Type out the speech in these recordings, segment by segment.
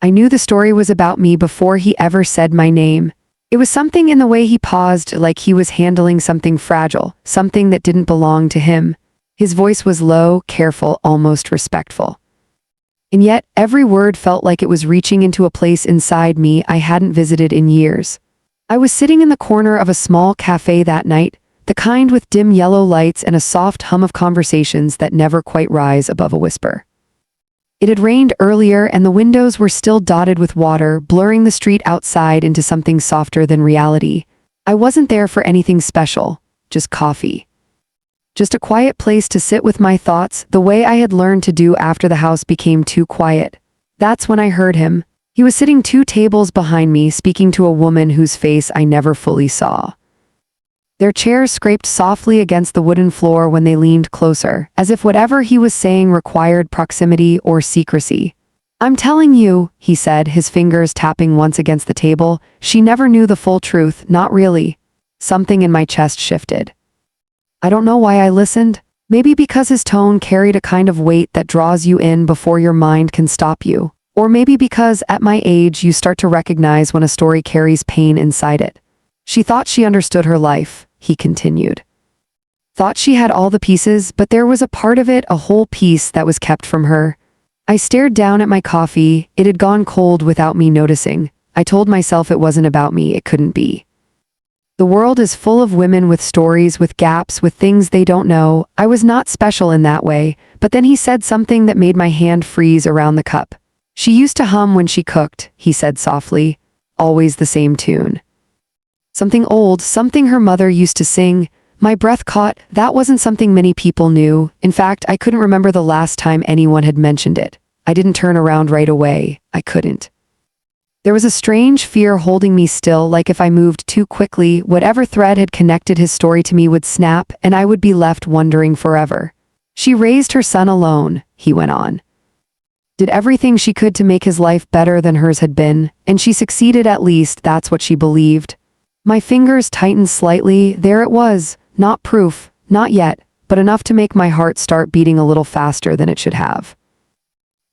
I knew the story was about me before he ever said my name. It was something in the way he paused, like he was handling something fragile, something that didn't belong to him. His voice was low, careful, almost respectful. And yet, every word felt like it was reaching into a place inside me I hadn't visited in years. I was sitting in the corner of a small café that night, the kind with dim yellow lights and a soft hum of conversations that never quite rise above a whisper. It had rained earlier and the windows were still dotted with water, blurring the street outside into something softer than reality. I wasn't there for anything special, just coffee. Just a quiet place to sit with my thoughts, the way I had learned to do after the house became too quiet. That's when I heard him. He was sitting 2 tables behind me, speaking to a woman whose face I never fully saw. Their chairs scraped softly against the wooden floor when they leaned closer, as if whatever he was saying required proximity or secrecy. "I'm telling you," he said, his fingers tapping once against the table, "she never knew the full truth, not really." Something in my chest shifted. I don't know why I listened. Maybe because his tone carried a kind of weight that draws you in before your mind can stop you. Or maybe because, at my age, you start to recognize when a story carries pain inside it. "She thought she understood her life," he continued. "Thought she had all the pieces, but there was a part of it, a whole piece, that was kept from her." I stared down at my coffee. It had gone cold without me noticing. I told myself it wasn't about me, it couldn't be. The world is full of women with stories, with gaps, with things they don't know. I was not special in that way, but then he said something that made my hand freeze around the cup. "She used to hum when she cooked," he said softly. "Always the same tune. Something old, something her mother used to sing." My breath caught. That wasn't something many people knew. In fact, I couldn't remember the last time anyone had mentioned it. I didn't turn around right away. I couldn't. There was a strange fear holding me still, like if I moved too quickly, whatever thread had connected his story to me would snap, and I would be left wondering forever. "She raised her son alone," he went on. "Did everything she could to make his life better than hers had been, and she succeeded, at least that's what she believed." My fingers tightened slightly. There it was. Not proof, not yet, but enough to make my heart start beating a little faster than it should have.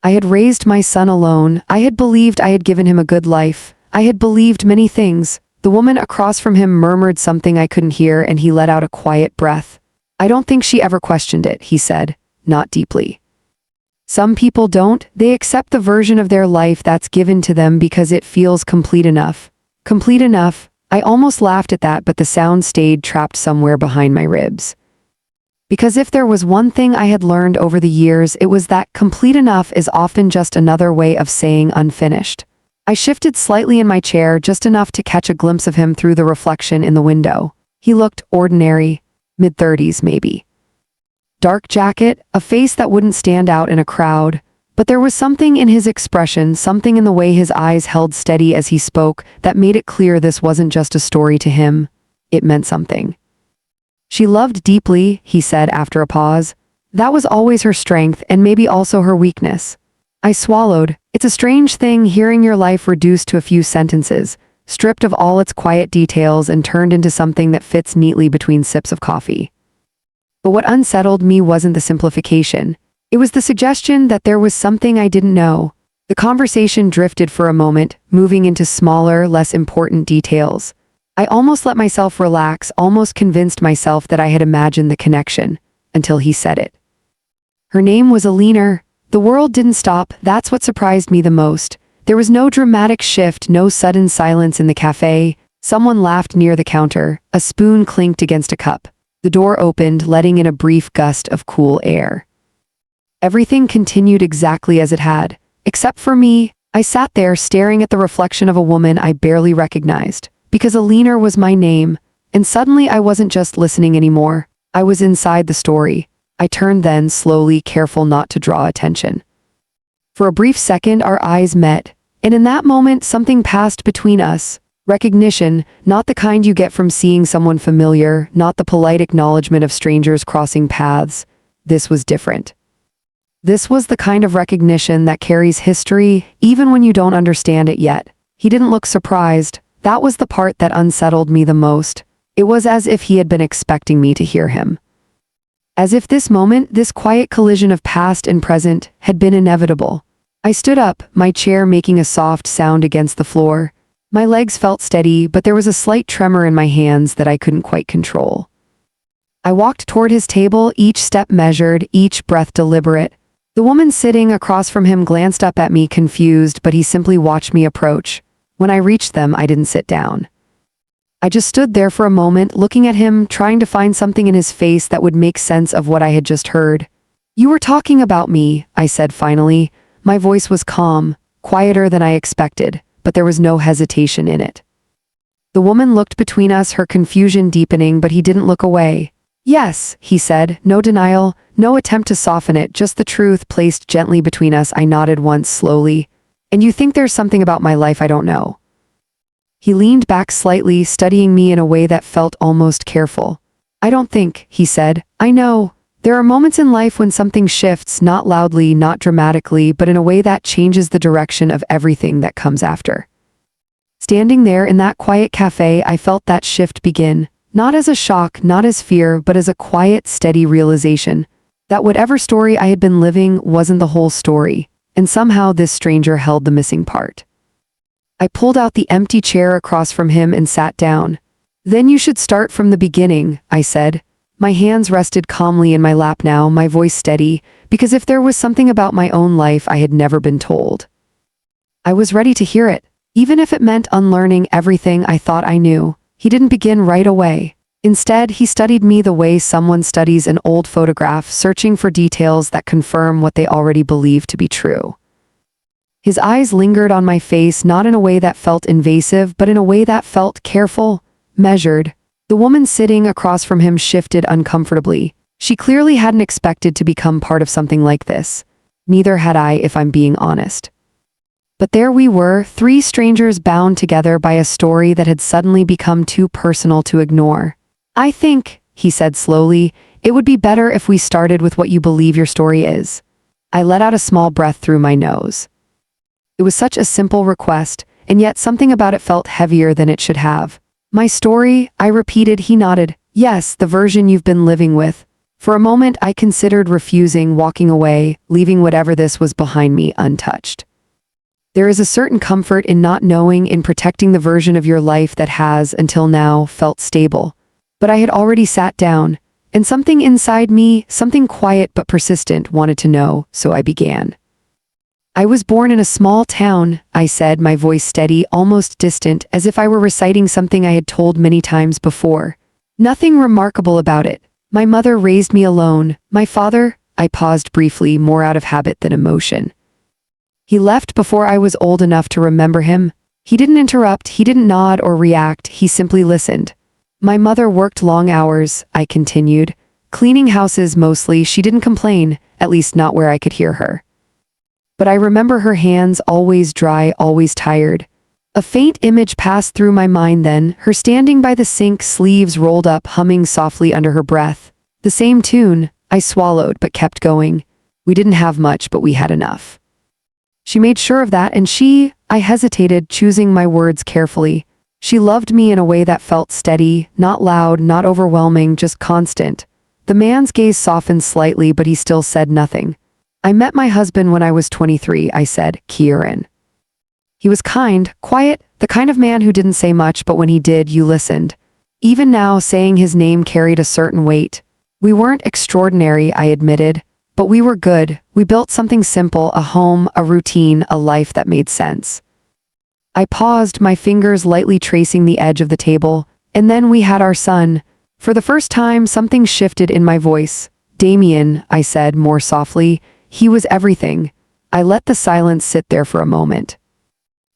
I had raised my son alone. I had believed I had given him a good life. I had believed many things. The woman across from him murmured something I couldn't hear, and he let out a quiet breath. "I don't think she ever questioned it," he said, not deeply. "Some people don't. They accept the version of their life that's given to them because it feels complete enough." Complete enough. I almost laughed at that, but the sound stayed trapped somewhere behind my ribs. Because if there was one thing I had learned over the years, it was that complete enough is often just another way of saying unfinished. I shifted slightly in my chair, just enough to catch a glimpse of him through the reflection in the window. He looked ordinary, mid-30s maybe. Dark jacket, a face that wouldn't stand out in a crowd. But there was something in his expression, something in the way his eyes held steady as he spoke, that made it clear this wasn't just a story to him. It meant something. "She loved deeply," he said after a pause. "That was always her strength, and maybe also her weakness." I swallowed. It's a strange thing hearing your life reduced to a few sentences, stripped of all its quiet details and turned into something that fits neatly between sips of coffee. But what unsettled me wasn't the simplification. It was the suggestion that there was something I didn't know. The conversation drifted for a moment, moving into smaller, less important details. I almost let myself relax, almost convinced myself that I had imagined the connection, until he said it. Her name was Alina. The world didn't stop. That's what surprised me the most. There was no dramatic shift, no sudden silence in the cafe. Someone laughed near the counter. A spoon clinked against a cup. The door opened, letting in a brief gust of cool air. Everything continued exactly as it had. Except for me, I sat there staring at the reflection of a woman I barely recognized. Because Alina was my name, and suddenly I wasn't just listening anymore. I was inside the story. I turned then, slowly, careful not to draw attention. For a brief second our eyes met, and in that moment something passed between us. Recognition, not the kind you get from seeing someone familiar, not the polite acknowledgement of strangers crossing paths. This was different. This was the kind of recognition that carries history, even when you don't understand it yet. He didn't look surprised. That was the part that unsettled me the most. It was as if he had been expecting me to hear him. As if this moment, this quiet collision of past and present, had been inevitable. I stood up, my chair making a soft sound against the floor. My legs felt steady, but there was a slight tremor in my hands that I couldn't quite control. I walked toward his table, each step measured, each breath deliberate. The woman sitting across from him glanced up at me confused, but he simply watched me approach. When I reached them, I didn't sit down. I just stood there for a moment, looking at him, trying to find something in his face that would make sense of what I had just heard. "You were talking about me," I said finally. My voice was calm, quieter than I expected, but there was no hesitation in it. The woman looked between us, her confusion deepening, but he didn't look away. "Yes," he said, no denial, no attempt to soften it, just the truth placed gently between us. I nodded once slowly. "And you think there's something about my life I don't know?" He leaned back slightly, studying me in a way that felt almost careful. "I don't think," he said. "I know. There are moments in life when something shifts, not loudly, not dramatically, but in a way that changes the direction of everything that comes after." Standing there in that quiet cafe, I felt that shift begin, not as a shock, not as fear, but as a quiet, steady realization that whatever story I had been living wasn't the whole story, and somehow this stranger held the missing part. I pulled out the empty chair across from him and sat down. "Then you should start from the beginning," I said. My hands rested calmly in my lap now, my voice steady, because if there was something about my own life I had never been told, I was ready to hear it, even if it meant unlearning everything I thought I knew. He didn't begin right away. Instead, he studied me the way someone studies an old photograph, searching for details that confirm what they already believe to be true. His eyes lingered on my face, not in a way that felt invasive, but in a way that felt careful, measured. The woman sitting across from him shifted uncomfortably. She clearly hadn't expected to become part of something like this. Neither had I, if I'm being honest. But there we were, three strangers bound together by a story that had suddenly become too personal to ignore. "I think," he said slowly, "it would be better if we started with what you believe your story is." I let out a small breath through my nose. It was such a simple request, and yet something about it felt heavier than it should have. "My story," I repeated. He nodded. "Yes, the version you've been living with." For a moment I considered refusing, walking away, leaving whatever this was behind me untouched. There is a certain comfort in not knowing, in protecting the version of your life that has, until now, felt stable. But I had already sat down, and something inside me, something quiet but persistent, wanted to know, so I began. "I was born in a small town," I said, my voice steady, almost distant, as if I were reciting something I had told many times before. "Nothing remarkable about it. My mother raised me alone. My father—" I paused briefly, more out of habit than emotion. "He left before I was old enough to remember him." He didn't interrupt, he didn't nod or react, he simply listened. "My mother worked long hours," I continued. "Cleaning houses mostly. She didn't complain, at least not where I could hear her. But I remember her hands always dry, always tired." A faint image passed through my mind then, her standing by the sink, sleeves rolled up, humming softly under her breath. The same tune. I swallowed, but kept going. "We didn't have much, but we had enough. She made sure of that, and I hesitated, choosing my words carefully. "She loved me in a way that felt steady, not loud, not overwhelming, just constant." The man's gaze softened slightly, but he still said nothing. "I met my husband when I was 23, I said, "Kieran. He was kind, quiet, the kind of man who didn't say much, but when he did, you listened." Even now, saying his name carried a certain weight. "We weren't extraordinary," I admitted, "but we were good. We built something simple, a home, a routine, a life that made sense." I paused, my fingers lightly tracing the edge of the table. "And then we had our son." For the first time, something shifted in my voice. "Damien," I said more softly. "He was everything." I let the silence sit there for a moment.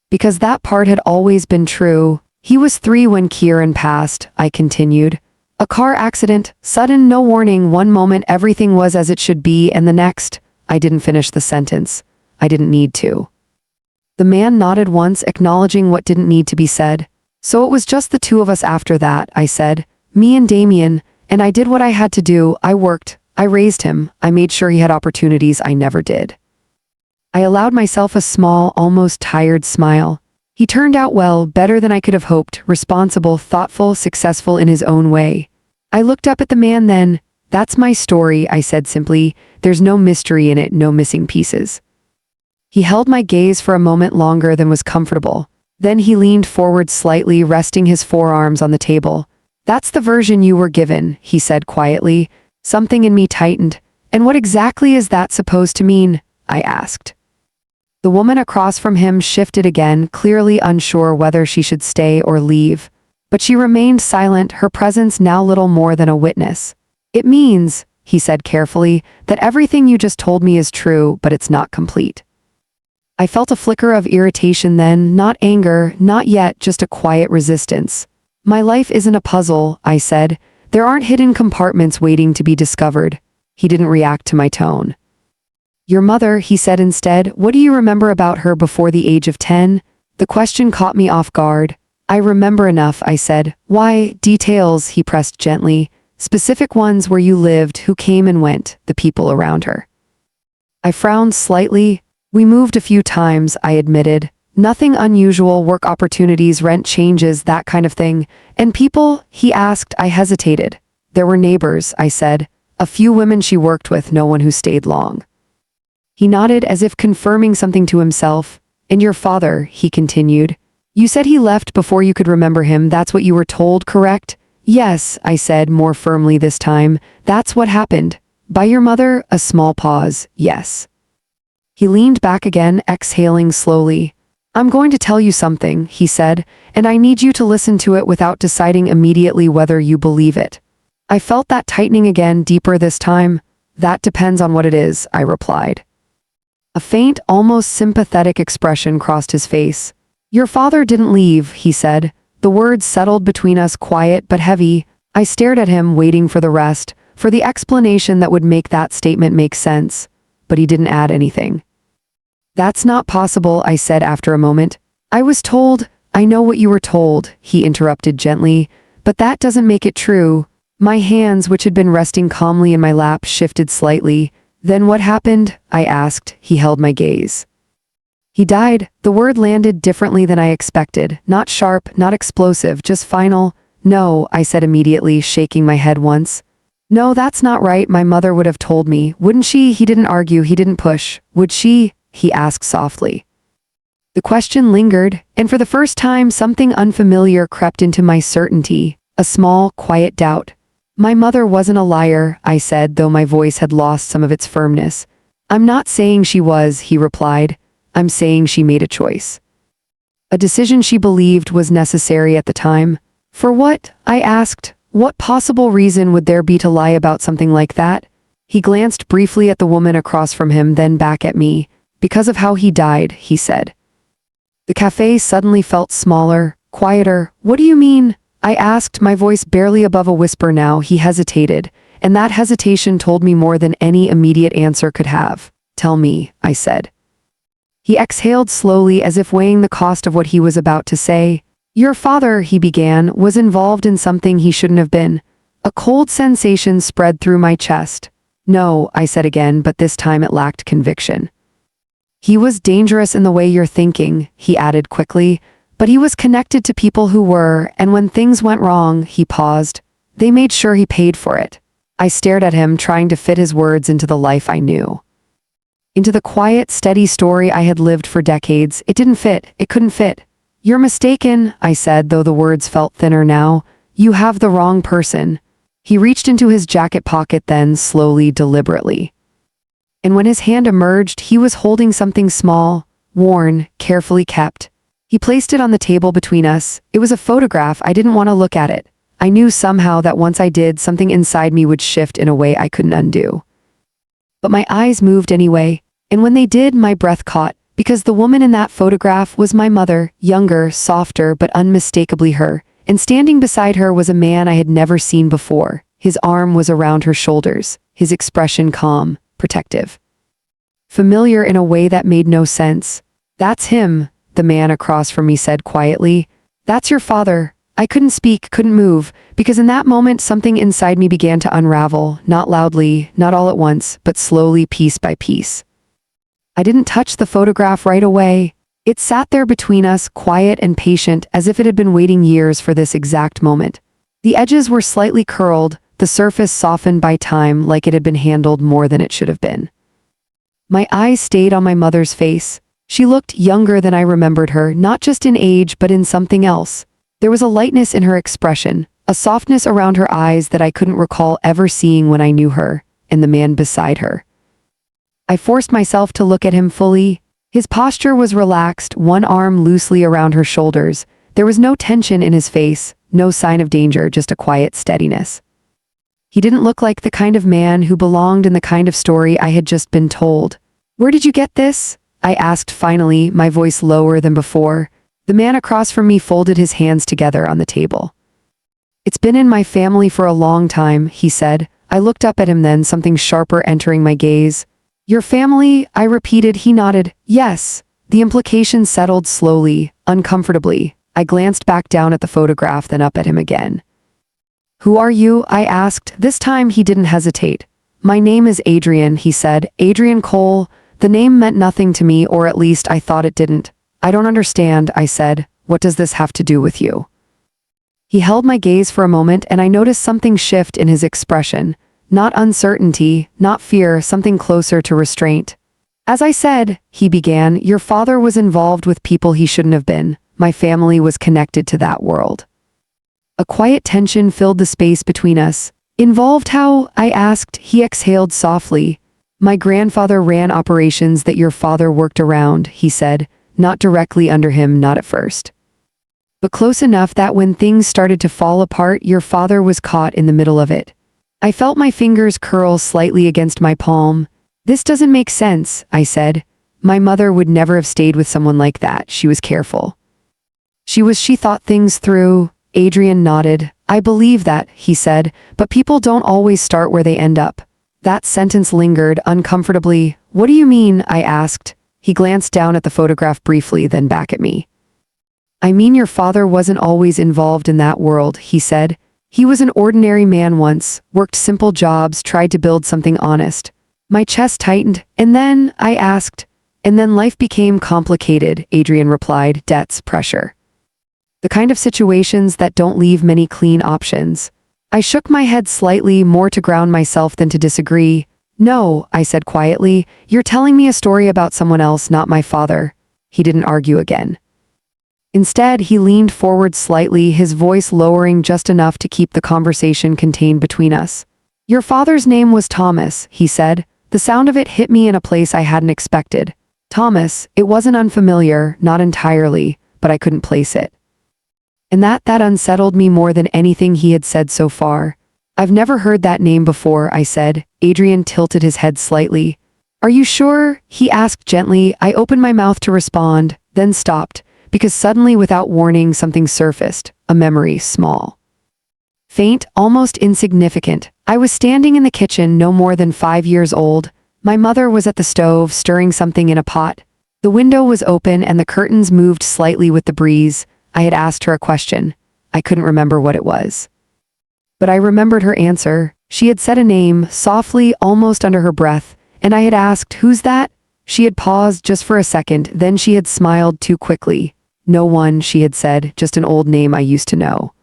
Because that part had always been true. "He was 3 when Kieran passed," I continued. "A car accident, sudden, no warning. One moment everything was as it should be, and the next—" I didn't finish the sentence. I didn't need to. The man nodded once, acknowledging what didn't need to be said. "So it was just the two of us after that," I said. "Me and Damien, and I did what I had to do. I worked. I raised him. I made sure he had opportunities I never did." I allowed myself a small, almost tired smile. He turned out well, better than I could have hoped, responsible, thoughtful, successful in his own way. I looked up at the man then. "That's my story," I said simply. "There's no mystery in it, no missing pieces." He held my gaze for a moment longer than was comfortable. Then he leaned forward slightly, resting his forearms on the table. "That's the version you were given," he said quietly. Something in me tightened. "And what exactly is that supposed to mean?" I asked. The woman across from him shifted again, clearly unsure whether she should stay or leave. But she remained silent, her presence now little more than a witness. "It means," he said carefully, "that everything you just told me is true, but it's not complete." I felt a flicker of irritation then, not anger, not yet, just a quiet resistance. "My life isn't a puzzle," I said. "There aren't hidden compartments waiting to be discovered." He didn't react to my tone. "Your mother," he said instead, "what do you remember about her before the age of 10? The question caught me off guard. "I remember enough," I said. "Why, details," he pressed gently. "Specific ones, where you lived, who came and went, the people around her." I frowned slightly. "We moved a few times," I admitted. "Nothing unusual, work opportunities, rent changes, that kind of thing." "And people?" he asked. I hesitated. "There were neighbors," I said. "A few women she worked with, no one who stayed long." He nodded as if confirming something to himself. "And your father," he continued. "You said he left before you could remember him, that's what you were told, correct?" "Yes," I said more firmly this time. "That's what happened." "By your mother?" A small pause. "Yes." He leaned back again, exhaling slowly. "I'm going to tell you something," he said, "and I need you to listen to it without deciding immediately whether you believe it." I felt that tightening again, deeper this time. "That depends on what it is," I replied. A faint, almost sympathetic expression crossed his face. "Your father didn't leave," he said. The words settled between us, quiet but heavy. I stared at him, waiting for the rest, for the explanation that would make that statement make sense. But he didn't add anything. "That's not possible," I said after a moment. "I was told—" "I know what you were told," he interrupted gently, "but that doesn't make it true." My hands, which had been resting calmly in my lap, shifted slightly. "Then what happened?" I asked. He held my gaze. "He died." The word landed differently than I expected. Not sharp, not explosive, just final. "No," I said immediately, shaking my head once. "No, that's not right. My mother would have told me, wouldn't she?" He didn't argue, he didn't push. "Would she?" he asked softly. The question lingered, and for the first time something unfamiliar crept into my certainty, a small, quiet doubt. "My mother wasn't a liar," I said, though my voice had lost some of its firmness. "I'm not saying she was," he replied. "I'm saying she made a choice. A decision she believed was necessary at the time." "For what?" I asked. "What possible reason would there be to lie about something like that?" He glanced briefly at the woman across from him, then back at me. "Because of how he died," he said. The café suddenly felt smaller, quieter. "What do you mean?" I asked, my voice barely above a whisper now. He hesitated, and that hesitation told me more than any immediate answer could have. "Tell me," I said. He exhaled slowly, as if weighing the cost of what he was about to say. "Your father," he began, "was involved in something he shouldn't have been." A cold sensation spread through my chest. "No," I said again, but this time it lacked conviction. "He was dangerous in the way you're thinking," he added quickly, "but he was connected to people who were, and when things went wrong," he paused, "they made sure he paid for it." I stared at him, trying to fit his words into the life I knew. Into the quiet, steady story I had lived for decades. It didn't fit. It couldn't fit. "You're mistaken," I said, though the words felt thinner now. "You have the wrong person." He reached into his jacket pocket then, slowly, deliberately. And when his hand emerged, he was holding something small, worn, carefully kept. He placed it on the table between us. It was a photograph. I didn't want to look at it. I knew somehow that once I did, something inside me would shift in a way I couldn't undo. But my eyes moved anyway, and when they did, my breath caught, because the woman in that photograph was my mother, younger, softer, but unmistakably her, and standing beside her was a man I had never seen before. His arm was around her shoulders, his expression calm, protective. Familiar in a way that made no sense. "That's him," the man across from me said quietly. "That's your father." I couldn't speak, couldn't move, because in that moment something inside me began to unravel, not loudly, not all at once, but slowly, piece by piece. I didn't touch the photograph right away. It sat there between us, quiet and patient, as if it had been waiting years for this exact moment. The edges were slightly curled, the surface softened by time, like it had been handled more than it should have been. My eyes stayed on my mother's face. She looked younger than I remembered her, not just in age but in something else. There was a lightness in her expression, a softness around her eyes that I couldn't recall ever seeing when I knew her, and the man beside her. I forced myself to look at him fully. His posture was relaxed, one arm loosely around her shoulders. There was no tension in his face, no sign of danger, just a quiet steadiness. He didn't look like the kind of man who belonged in the kind of story I had just been told. "Where did you get this?" I asked finally, my voice lower than before. The man across from me folded his hands together on the table. "It's been in my family for a long time," he said. I looked up at him then, something sharper entering my gaze. "Your family?" I repeated. He nodded. "Yes." The implication settled slowly, uncomfortably. I glanced back down at the photograph, then up at him again. "Who are you?" I asked. This time he didn't hesitate. "My name is Adrian," he said. "Adrian Cole." The name meant nothing to me, or at least I thought it didn't. "I don't understand," I said. "What does this have to do with you?" He held my gaze for a moment, and I noticed something shift in his expression. Not uncertainty, not fear, something closer to restraint. "As I said," he began, "your father was involved with people he shouldn't have been. My family was connected to that world." A quiet tension filled the space between us. "Involved how?" I asked. He exhaled softly. "My grandfather ran operations that your father worked around," he said. "Not directly under him, not at first. But close enough that when things started to fall apart, your father was caught in the middle of it." I felt my fingers curl slightly against my palm. "This doesn't make sense," I said. "My mother would never have stayed with someone like that. She was careful. She thought things through." Adrian nodded. "I believe that," he said, "but people don't always start where they end up." That sentence lingered uncomfortably. "What do you mean?" I asked. He glanced down at the photograph briefly, then back at me. "I mean your father wasn't always involved in that world," he said. "He was an ordinary man once, worked simple jobs, tried to build something honest." My chest tightened. "And then?" I asked. "And then life became complicated," Adrian replied. "Debts, pressure. The kind of situations that don't leave many clean options." I shook my head slightly, more to ground myself than to disagree. "No," I said quietly, "you're telling me a story about someone else, not my father." He didn't argue again. Instead, he leaned forward slightly, his voice lowering just enough to keep the conversation contained between us. "Your father's name was Thomas," he said. The sound of it hit me in a place I hadn't expected. Thomas, it wasn't unfamiliar, not entirely, but I couldn't place it. And that unsettled me more than anything he had said so far. "I've never heard that name before," I said. Adrian tilted his head slightly. "Are you sure?" he asked gently. I opened my mouth to respond, then stopped, because suddenly, without warning, something surfaced, a memory, small, faint, almost insignificant. I was standing in the kitchen, no more than 5 years old. My mother was at the stove, stirring something in a pot. The window was open and the curtains moved slightly with the breeze. I had asked her a question. I couldn't remember what it was. But I remembered her answer. She had said a name, softly, almost under her breath, and I had asked, "Who's that?" She had paused just for a second, then she had smiled too quickly. "No one," she had said, "just an old name I used to know."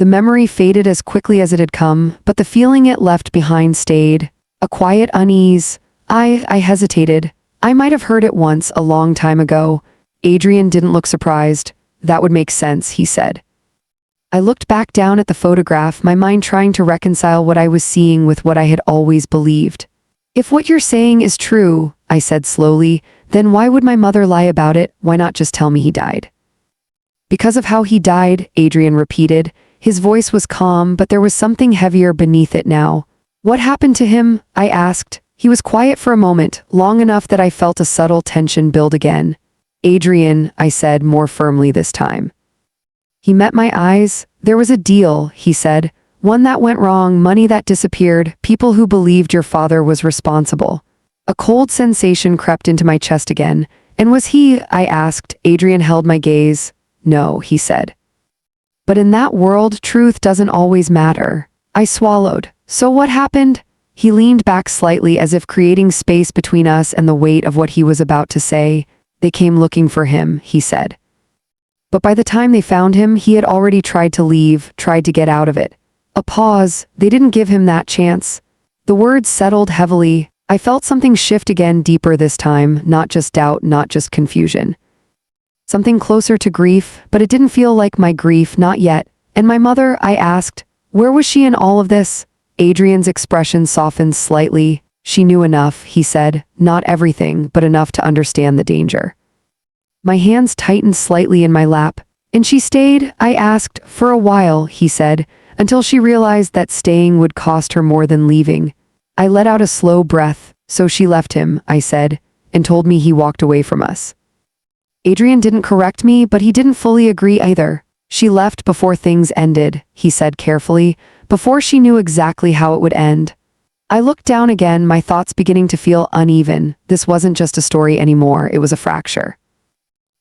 The memory faded as quickly as it had come, but the feeling it left behind stayed. A quiet unease. I hesitated. I might have heard it once, a long time ago. Adrian didn't look surprised. "That would make sense," he said. I looked back down at the photograph, my mind trying to reconcile what I was seeing with what I had always believed. "If what you're saying is true," I said slowly, "then why would my mother lie about it? Why not just tell me he died?" "Because of how he died," Adrian repeated. His voice was calm, but there was something heavier beneath it now. "What happened to him?" I asked. He was quiet for a moment, long enough that I felt a subtle tension build again. "Adrian," I said more firmly this time. He met my eyes. "There was a deal," he said. "One that went wrong, money that disappeared, people who believed your father was responsible." A cold sensation crept into my chest again. "And was he?" I asked. Adrian held my gaze. "No," he said. "But in that world, truth doesn't always matter." I swallowed. "So what happened?" He leaned back slightly, as if creating space between us and the weight of what he was about to say. "They came looking for him," he said. "But by the time they found him, he had already tried to leave, tried to get out of it." A pause. "They didn't give him that chance." The words settled heavily. I felt something shift again, deeper this time, not just doubt, not just confusion. Something closer to grief, but it didn't feel like my grief, not yet. And my mother, I asked, where was she in all of this? Adrian's expression softened slightly. She knew enough, he said, not everything, but enough to understand the danger. My hands tightened slightly in my lap. And she stayed, I asked, for a while, he said, until she realized that staying would cost her more than leaving. I let out a slow breath. So she left him, I said, and told me he walked away from us. Adrian didn't correct me, but he didn't fully agree either. She left before things ended, he said carefully, before she knew exactly how it would end. I looked down again, my thoughts beginning to feel uneven. This wasn't just a story anymore, it was a fracture.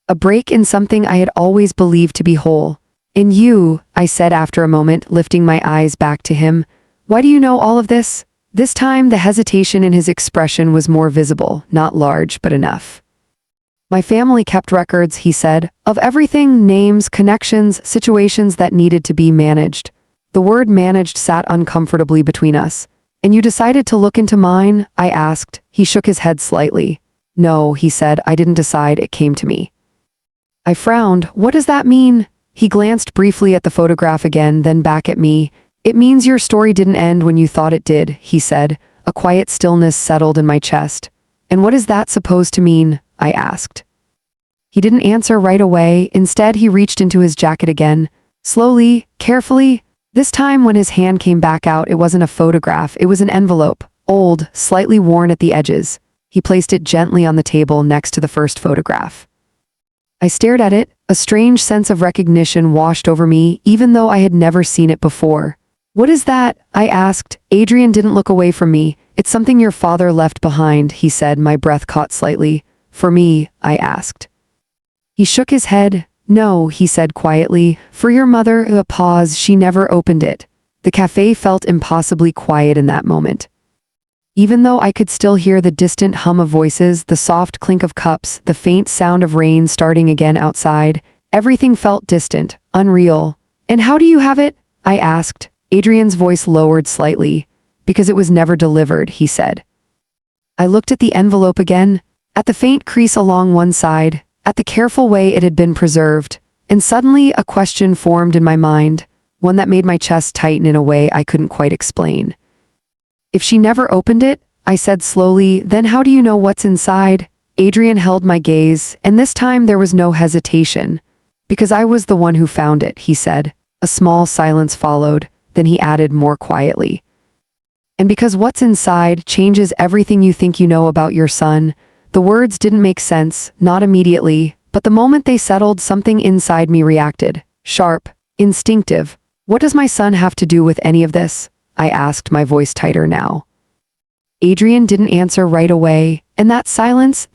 A break in something I had always believed to be whole. In you, I said after a moment, lifting my eyes back to him. Why do you know all of this? This time, the hesitation in his expression was more visible, not large, but enough. My family kept records, he said, of everything, names, connections, situations that needed to be managed. The word managed sat uncomfortably between us. And you decided to look into mine? I asked. He shook his head slightly. No, he said, I didn't decide, it came to me. I frowned. What does that mean? He glanced briefly at the photograph again, then back at me. It means your story didn't end when you thought it did, he said. A quiet stillness settled in my chest. And what is that supposed to mean? I asked. He didn't answer right away. Instead, he reached into his jacket again. Slowly, carefully. This time when his hand came back out, it wasn't a photograph, it was an envelope. Old, slightly worn at the edges. He placed it gently on the table next to the first photograph. I stared at it. A strange sense of recognition washed over me, even though I had never seen it before. What is that? I asked. Adrian didn't look away from me. It's something your father left behind, he said, my breath caught slightly. For me, I asked. He shook his head. No, he said quietly. For your mother, a pause, she never opened it. The cafe felt impossibly quiet in that moment. Even though I could still hear the distant hum of voices, the soft clink of cups, the faint sound of rain starting again outside, everything felt distant, unreal. And how do you have it? I asked. Adrian's voice lowered slightly. Because it was never delivered, he said. I looked at the envelope again, at the faint crease along one side, at the careful way it had been preserved, and suddenly a question formed in my mind, one that made my chest tighten in a way I couldn't quite explain. If she never opened it, I said slowly, then how do you know what's inside? Adrian held my gaze, and this time there was no hesitation. Because I was the one who found it, he said. A small silence followed, then he added more quietly. And because what's inside changes everything you think you know about your son. The words didn't make sense, not immediately, but the moment they settled, something inside me reacted. Sharp, instinctive. What does my son have to do with any of this? I asked, my voice tighter now. Adrian didn't answer right away, and that silence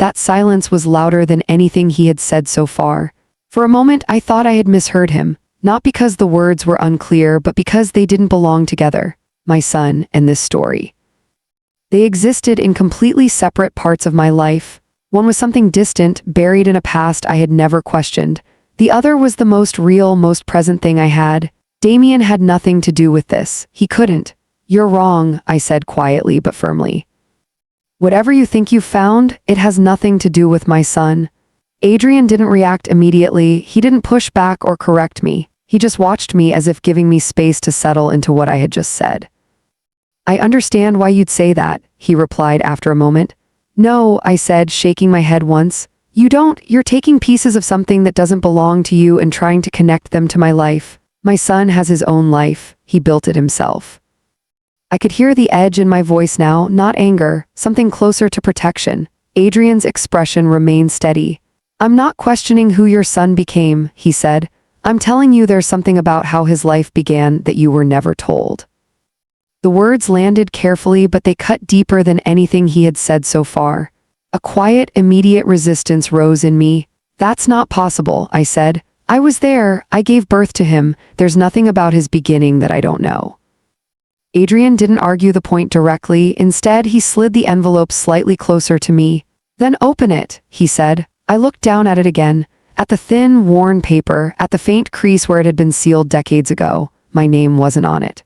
was louder than anything he had said so far. For a moment I thought I had misheard him, not because the words were unclear, but because they didn't belong together, my son and this story. They existed in completely separate parts of my life. One was something distant, buried in a past I had never questioned. The other was the most real, most present thing I had. Damien had nothing to do with this. He couldn't. You're wrong, I said quietly but firmly. Whatever you think you found, it has nothing to do with my son. Adrian didn't react immediately. He didn't push back or correct me. He just watched me as if giving me space to settle into what I had just said. I understand why you'd say that, he replied after a moment. No, I said, shaking my head once. You don't. You're taking pieces of something that doesn't belong to you and trying to connect them to my life. My son has his own life. He built it himself. I could hear the edge in my voice now, not anger, something closer to protection. Adrian's expression remained steady. I'm not questioning who your son became, he said. I'm telling you there's something about how his life began that you were never told. The words landed carefully, but they cut deeper than anything he had said so far. A quiet, immediate resistance rose in me. That's not possible, I said. I was there. I gave birth to him. There's nothing about his beginning that I don't know. Adrian didn't argue the point directly. Instead, he slid the envelope slightly closer to me. Then open it, he said. I looked down at it again, at the thin, worn paper, at the faint crease where it had been sealed decades ago. My name wasn't on it.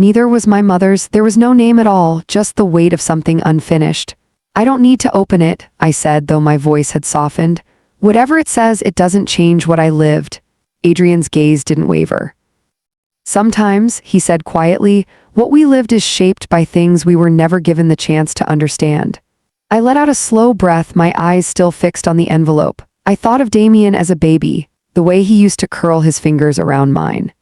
Neither was my mother's. There was no name at all, just the weight of something unfinished. I don't need to open it, I said, though my voice had softened. Whatever it says, it doesn't change what I lived. Adrian's gaze didn't waver. Sometimes, he said quietly, what we lived is shaped by things we were never given the chance to understand. I let out a slow breath, my eyes still fixed on the envelope. I thought of Damien as a baby, the way he used to curl his fingers around mine.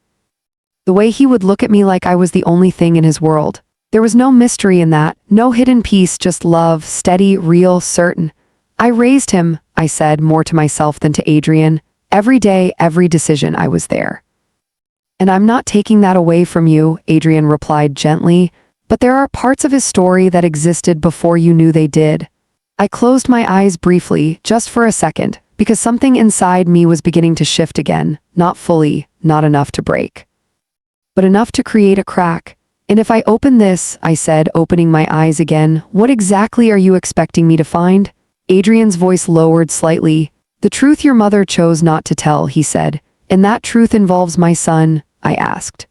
The way he would look at me like I was the only thing in his world. There was no mystery in that, no hidden peace, just love, steady, real, certain. I raised him, I said, more to myself than to Adrian. Every day, every decision, I was there. And I'm not taking that away from you, Adrian replied gently, but there are parts of his story that existed before you knew they did. I closed my eyes briefly, just for a second, because something inside me was beginning to shift again, not fully, not enough to break, but enough to create a crack. And if I open this, I said, opening my eyes again, what exactly are you expecting me to find? Adrian's voice lowered slightly. The truth your mother chose not to tell, he said. And that truth involves my son, I asked.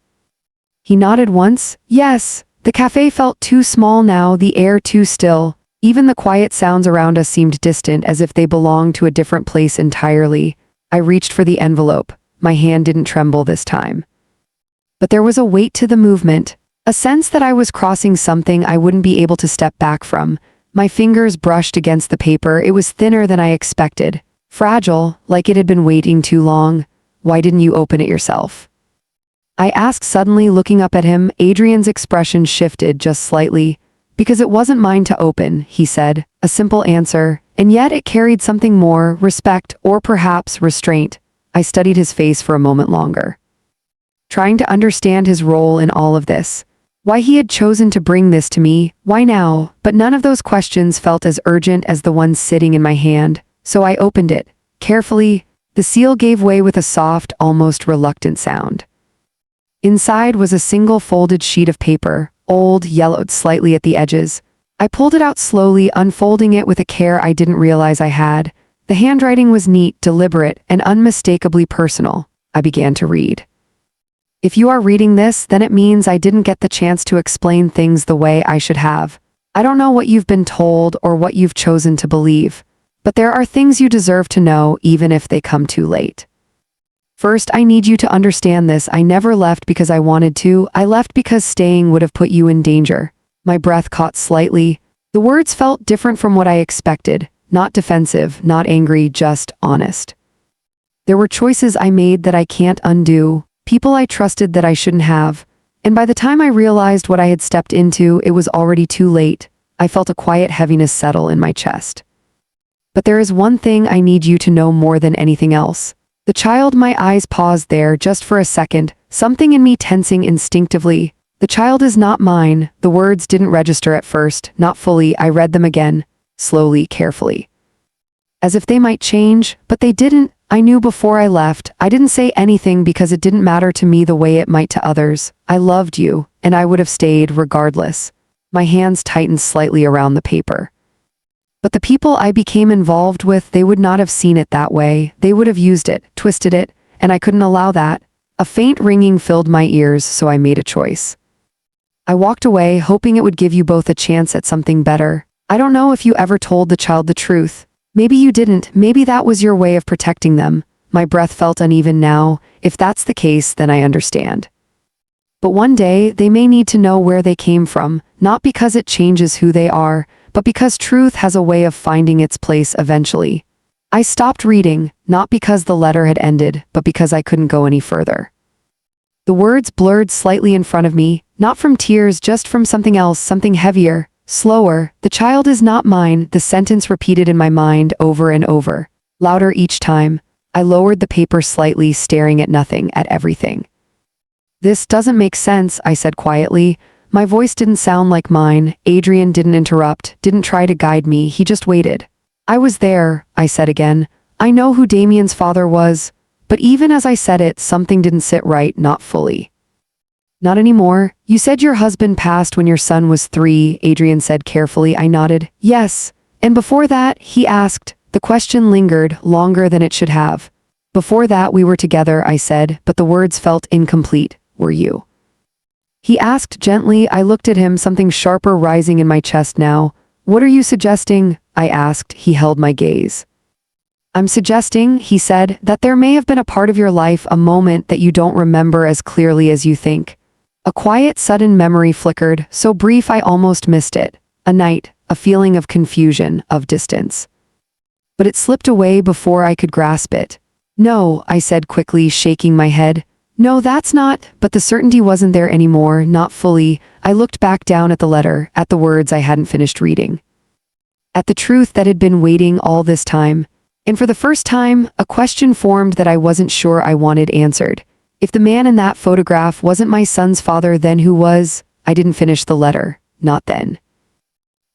He nodded once. Yes. The cafe felt too small now, the air too still. Even the quiet sounds around us seemed distant, as if they belonged to a different place entirely. I reached for the envelope. My hand didn't tremble this time. But there was a weight to the movement, a sense that I was crossing something I wouldn't be able to step back from. My fingers brushed against the paper. It was thinner than I expected, fragile, like it had been waiting too long. Why didn't you open it yourself? I asked suddenly, looking up at him. Adrian's expression shifted just slightly. Because it wasn't mine to open, he said, a simple answer, and yet it carried something more, respect, or perhaps restraint. I studied his face for a moment longer, trying to understand his role in all of this. Why he had chosen to bring this to me, why now, but none of those questions felt as urgent as the one sitting in my hand, so I opened it. Carefully, the seal gave way with a soft, almost reluctant sound. Inside was a single folded sheet of paper, old, yellowed slightly at the edges. I pulled it out slowly, unfolding it with a care I didn't realize I had. The handwriting was neat, deliberate, and unmistakably personal. I began to read. If you are reading this, then it means I didn't get the chance to explain things the way I should have. I don't know what you've been told or what you've chosen to believe, but there are things you deserve to know even if they come too late. First, I need you to understand this. I never left because I wanted to. I left because staying would have put you in danger. My breath caught slightly. The words felt different from what I expected. Not defensive, not angry, just honest. There were choices I made that I can't undo. People I trusted that I shouldn't have. And by the time I realized what I had stepped into, it was already too late. I felt a quiet heaviness settle in my chest. But there is one thing I need you to know more than anything else. The child, my eyes paused there just for a second, something in me tensing instinctively. The child is not mine. The words didn't register at first, not fully. I read them again, slowly, carefully. As if they might change, but they didn't. I knew before I left. I didn't say anything because it didn't matter to me the way it might to others. I loved you, and I would have stayed regardless. My hands tightened slightly around the paper. But the people I became involved with, they would not have seen it that way. They would have used it, twisted it, and I couldn't allow that. A faint ringing filled my ears, so I made a choice. I walked away, hoping it would give you both a chance at something better. I don't know if you ever told the child the truth. Maybe you didn't. Maybe that was your way of protecting them. My breath felt uneven now. If that's the case, then I understand. But one day, they may need to know where they came from, not because it changes who they are, but because truth has a way of finding its place eventually. I stopped reading, not because the letter had ended, but because I couldn't go any further. The words blurred slightly in front of me, not from tears, just from something else, something heavier, slower. The child is not mine, the sentence repeated in my mind over and over, louder each time. I lowered the paper slightly, staring at nothing, at everything. This doesn't make sense, I said quietly. My voice didn't sound like mine. Adrian didn't interrupt, didn't try to guide me, he just waited. I was there, I said again. I know who Damien's father was, but even as I said it, something didn't sit right, not fully. Not anymore. You said your husband passed when your son was 3, Adrian said carefully. I nodded. Yes. And before that, he asked. The question lingered, longer than it should have. Before that we were together, I said, but the words felt incomplete. Were you? He asked gently. I looked at him, something sharper rising in my chest now. What are you suggesting? I asked. He held my gaze. I'm suggesting, he said, that there may have been a part of your life, a moment that you don't remember as clearly as you think. A quiet, sudden memory flickered, so brief I almost missed it. A night, a feeling of confusion, of distance. But it slipped away before I could grasp it. No, I said quickly, shaking my head. No, that's not, but the certainty wasn't there anymore, not fully. I looked back down at the letter, at the words I hadn't finished reading. At the truth that had been waiting all this time. And for the first time, a question formed that I wasn't sure I wanted answered. If the man in that photograph wasn't my son's father, then who was? I didn't finish the letter. Not then.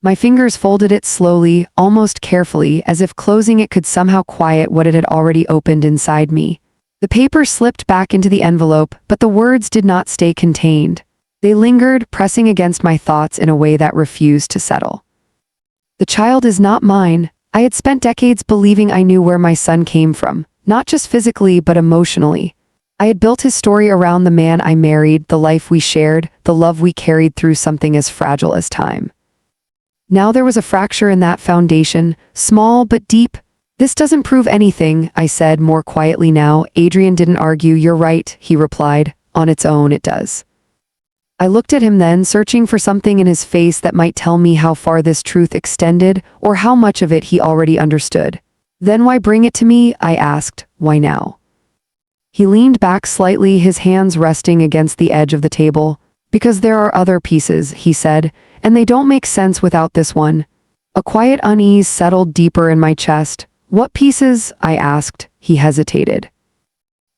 My fingers folded it slowly, almost carefully, as if closing it could somehow quiet what it had already opened inside me. The paper slipped back into the envelope, but the words did not stay contained. They lingered, pressing against my thoughts in a way that refused to settle. The child is not mine. I had spent decades believing I knew where my son came from, not just physically but emotionally. I had built his story around the man I married, the life we shared, the love we carried through something as fragile as time. Now there was a fracture in that foundation, small but deep. This doesn't prove anything, I said more quietly now. Adrian didn't argue. You're right, he replied. On its own, it does. I looked at him then, searching for something in his face that might tell me how far this truth extended, or how much of it he already understood. Then why bring it to me? I asked. Why now? He leaned back slightly, his hands resting against the edge of the table. Because there are other pieces, he said, and they don't make sense without this one. A quiet unease settled deeper in my chest. What pieces? I asked. He hesitated.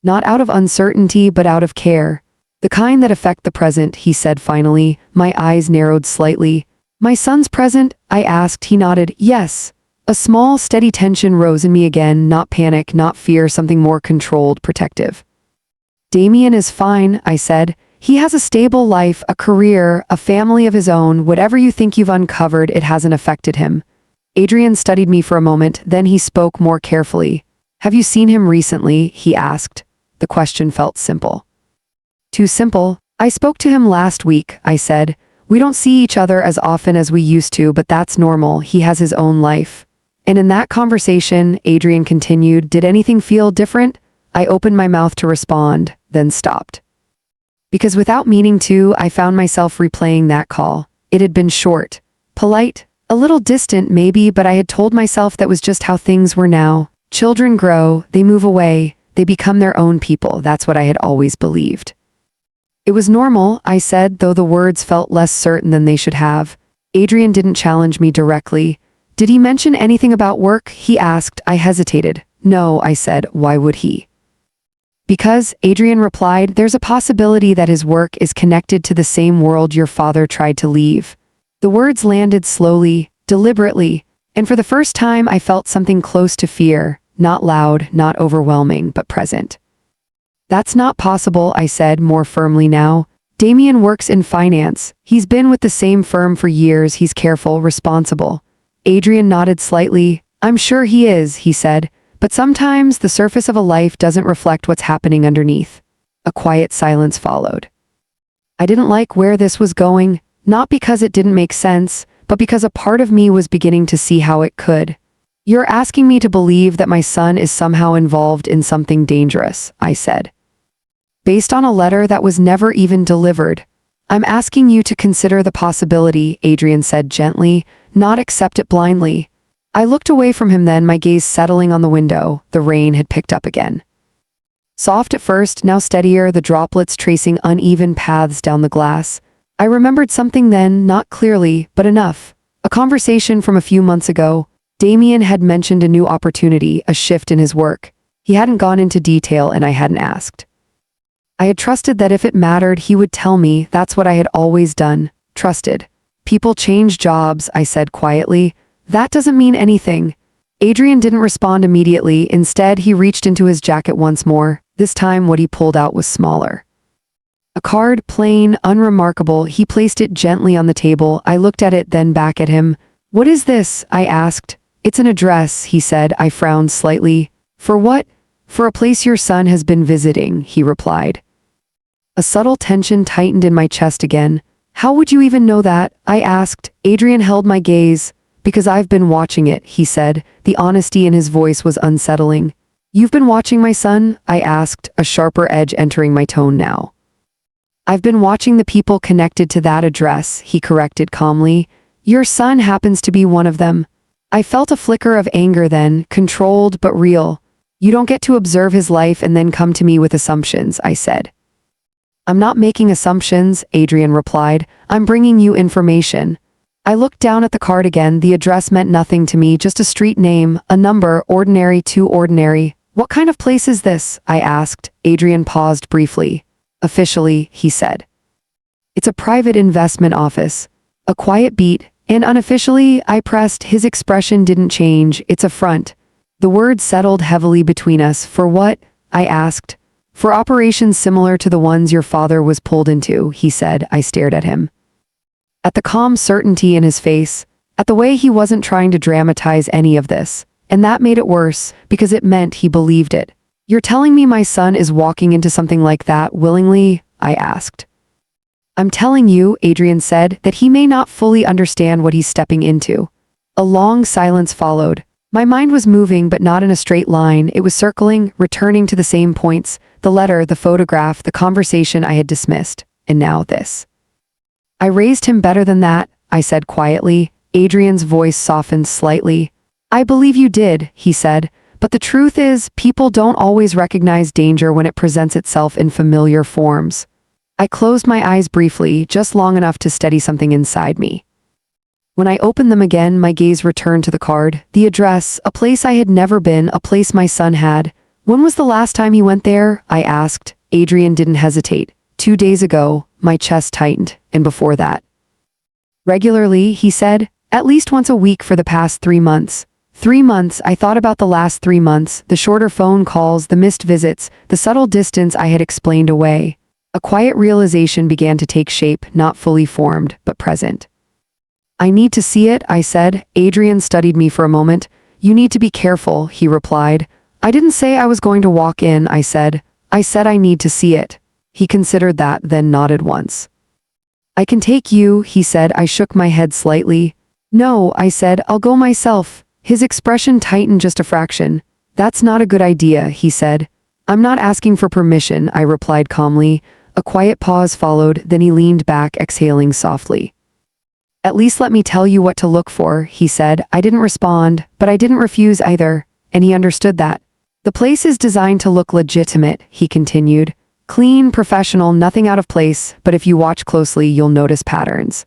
Not out of uncertainty, but out of care. The kind that affect the present, he said finally. My eyes narrowed slightly. My son's present? I asked. He nodded. Yes. A small, steady tension rose in me again, not panic, not fear, something more controlled, protective. Damien is fine, I said. He has a stable life, a career, a family of his own. Whatever you think you've uncovered, it hasn't affected him. Adrian studied me for a moment, then he spoke more carefully. Have you seen him recently? He asked. The question felt simple. Too simple. I spoke to him last week, I said. We don't see each other as often as we used to, but that's normal. He has his own life. And in that conversation, Adrian continued, did anything feel different? I opened my mouth to respond, then stopped. Because without meaning to, I found myself replaying that call. It had been short, polite, a little distant maybe, but I had told myself that was just how things were now. Children grow, they move away, they become their own people. That's what I had always believed. It was normal, I said, though the words felt less certain than they should have. Adrian didn't challenge me directly. Did he mention anything about work? He asked. I hesitated. No, I said. Why would he? Because, Adrian replied, there's a possibility that his work is connected to the same world your father tried to leave. The words landed slowly, deliberately, and for the first time I felt something close to fear, not loud, not overwhelming, but present. That's not possible, I said more firmly now. Damien works in finance. He's been with the same firm for years. He's careful, responsible. Adrian nodded slightly. I'm sure he is, he said, but sometimes the surface of a life doesn't reflect what's happening underneath. A quiet silence followed. I didn't like where this was going, not because it didn't make sense, but because a part of me was beginning to see how it could. You're asking me to believe that my son is somehow involved in something dangerous, I said. Based on a letter that was never even delivered. I'm asking you to consider the possibility, Adrian said gently, not accept it blindly. I looked away from him then, my gaze settling on the window. The rain had picked up again. Soft at first, now steadier, the droplets tracing uneven paths down the glass. I remembered something then, not clearly, but enough. A conversation from a few months ago. Damien had mentioned a new opportunity, a shift in his work. He hadn't gone into detail and I hadn't asked. I had trusted that if it mattered, he would tell me. That's what I had always done. Trusted. People change jobs, I said quietly. That doesn't mean anything. Adrian didn't respond immediately. Instead, he reached into his jacket once more. This time, what he pulled out was smaller. A card, plain, unremarkable. He placed it gently on the table. I looked at it, then back at him. What is this? I asked. It's an address, he said. I frowned slightly. For what? For a place your son has been visiting, he replied. A subtle tension tightened in my chest again. How would you even know that? I asked. Adrian held my gaze. Because I've been watching it, he said. The honesty in his voice was unsettling. You've been watching my son? I asked, a sharper edge entering my tone now. I've been watching the people connected to that address, he corrected calmly. Your son happens to be one of them. I felt a flicker of anger then, controlled but real. You don't get to observe his life and then come to me with assumptions, I said. I'm not making assumptions, Adrian replied. I'm bringing you information. I looked down at the card again. The address meant nothing to me, just a street name, a number, ordinary to ordinary. What kind of place is this? I asked. Adrian paused briefly. Officially, he said. It's a private investment office. A quiet beat, and unofficially, I pressed. His expression didn't change. It's a front. The words settled heavily between us. For what? I asked. For operations similar to the ones your father was pulled into, he said. I stared at him. At the calm certainty in his face, at the way he wasn't trying to dramatize any of this, and that made it worse, because it meant he believed it. You're telling me my son is walking into something like that willingly? I asked. I'm telling you, Adrian said, that he may not fully understand what he's stepping into. A long silence followed. My mind was moving, but not in a straight line. It was circling, returning to the same points, the letter, the photograph, the conversation I had dismissed, and now this. I raised him better than that, I said quietly. Adrian's voice softened slightly. I believe you did, he said, but the truth is, people don't always recognize danger when it presents itself in familiar forms. I closed my eyes briefly, just long enough to steady something inside me. When I opened them again, my gaze returned to the card, the address, a place I had never been, a place my son had. When was the last time he went there? I asked. Adrian didn't hesitate. 2 days ago. My chest tightened, and before that. Regularly, he said, at least once a week for the past 3 months. 3 months, I thought about the last 3 months, the shorter phone calls, the missed visits, the subtle distance I had explained away. A quiet realization began to take shape, not fully formed, but present. I need to see it, I said. Adrian studied me for a moment. You need to be careful, he replied. I didn't say I was going to walk in, I said. I said I need to see it. He considered that, then nodded once. I can take you, he said. I shook my head slightly. No, I said, I'll go myself. His expression tightened just a fraction. That's not a good idea, he said. I'm not asking for permission, I replied calmly. A quiet pause followed, then he leaned back, exhaling softly. At least let me tell you what to look for, he said. I didn't respond, but I didn't refuse either, and he understood that. The place is designed to look legitimate, he continued. Clean, professional, nothing out of place, but if you watch closely, you'll notice patterns.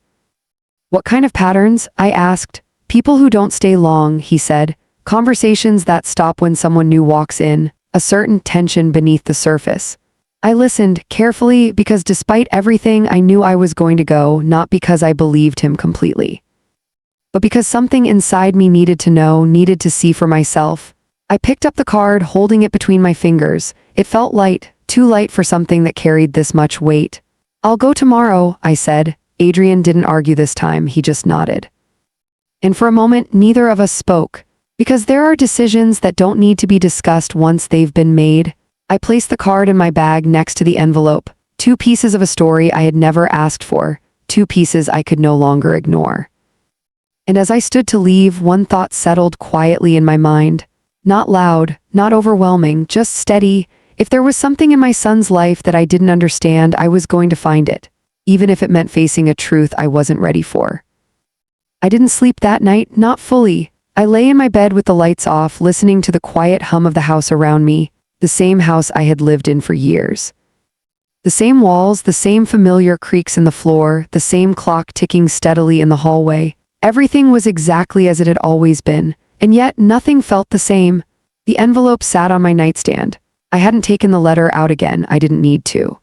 What kind of patterns? I asked. People who don't stay long, he said. Conversations that stop when someone new walks in, a certain tension beneath the surface. I listened carefully because despite everything, I knew I was going to go, not because I believed him completely, but because something inside me needed to know, needed to see for myself. I picked up the card, holding it between my fingers. It felt light. Too light for something that carried this much weight. I'll go tomorrow, I said. Adrian didn't argue this time, he just nodded. And for a moment, neither of us spoke. Because there are decisions that don't need to be discussed once they've been made. I placed the card in my bag next to the envelope. 2 pieces of a story I had never asked for. 2 pieces I could no longer ignore. And as I stood to leave, one thought settled quietly in my mind. Not loud, not overwhelming, just steady. If there was something in my son's life that I didn't understand, I was going to find it, even if it meant facing a truth I wasn't ready for. I didn't sleep that night, not fully. I lay in my bed with the lights off, listening to the quiet hum of the house around me, the same house I had lived in for years. The same walls, the same familiar creaks in the floor, the same clock ticking steadily in the hallway. Everything was exactly as it had always been, and yet nothing felt the same. The envelope sat on my nightstand. I hadn't taken the letter out again, I didn't need to.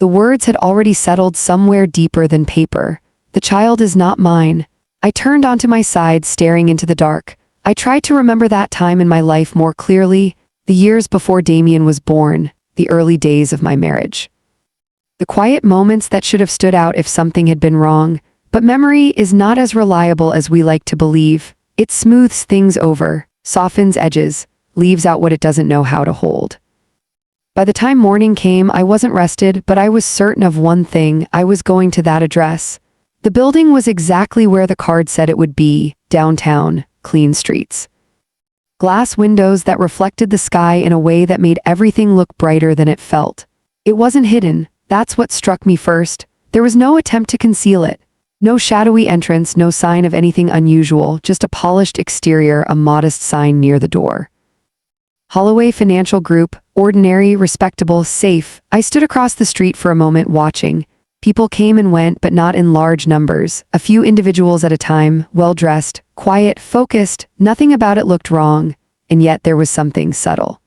The words had already settled somewhere deeper than paper. The child is not mine. I turned onto my side, staring into the dark. I tried to remember that time in my life more clearly, the years before Damien was born, the early days of my marriage. The quiet moments that should have stood out if something had been wrong, but memory is not as reliable as we like to believe. It smooths things over, softens edges, leaves out what it doesn't know how to hold. By the time morning came, I wasn't rested, but I was certain of one thing: I was going to that address. The building was exactly where the card said it would be: downtown, clean streets. Glass windows that reflected the sky in a way that made everything look brighter than it felt. It wasn't hidden. That's what struck me first. There was no attempt to conceal it. No shadowy entrance, no sign of anything unusual, just a polished exterior, a modest sign near the door. Holloway Financial Group, ordinary, respectable, safe. I stood across the street for a moment watching. People came and went, but not in large numbers. A few individuals at a time, well-dressed, quiet, focused. Nothing about it looked wrong, and yet there was something subtle.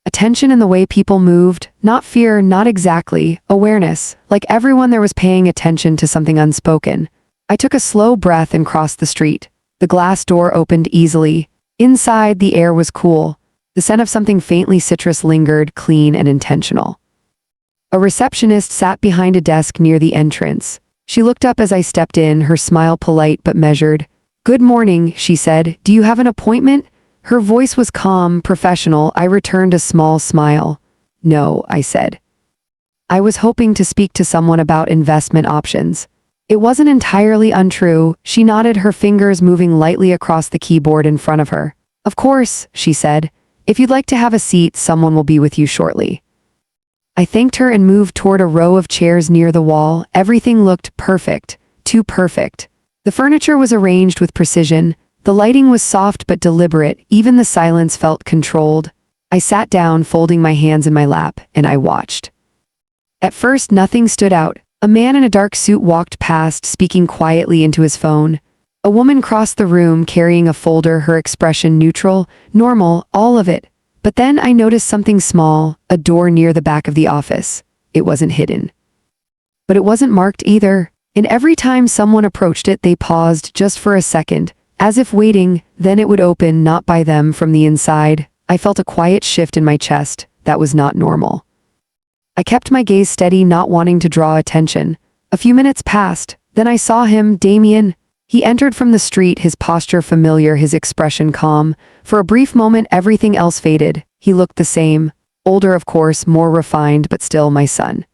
Attention in the way people moved, not fear, not exactly, awareness. Like everyone there was paying attention to something unspoken. I took a slow breath and crossed the street. The glass door opened easily. Inside, the air was cool. The scent of something faintly citrus lingered, clean and intentional. A receptionist sat behind a desk near the entrance. She looked up as I stepped in, her smile polite but measured. "Good morning," she said. "Do you have an appointment?" Her voice was calm, professional. I returned a small smile. "No," I said. "I was hoping to speak to someone about investment options." It wasn't entirely untrue. She nodded, her fingers moving lightly across the keyboard in front of her. "Of course," she said. "If you'd like to have a seat, someone will be with you shortly." I thanked her and moved toward a row of chairs near the wall. Everything looked perfect, too perfect. The furniture was arranged with precision. The lighting was soft but deliberate. Even the silence felt controlled. I sat down, folding my hands in my lap, and I watched. At first, nothing stood out. A man in a dark suit walked past, speaking quietly into his phone. A woman crossed the room, carrying a folder, her expression neutral, normal, all of it. But then I noticed something small, a door near the back of the office. It wasn't hidden. But it wasn't marked either, and every time someone approached it, they paused just for a second, as if waiting. Then it would open, not by them, from the inside. I felt a quiet shift in my chest. That was not normal. I kept my gaze steady, not wanting to draw attention. A few minutes passed. Then I saw him, Damien. He entered from the street, his posture familiar, his expression calm. For a brief moment, everything else faded. He looked the same. Older, of course, more refined, but still my son.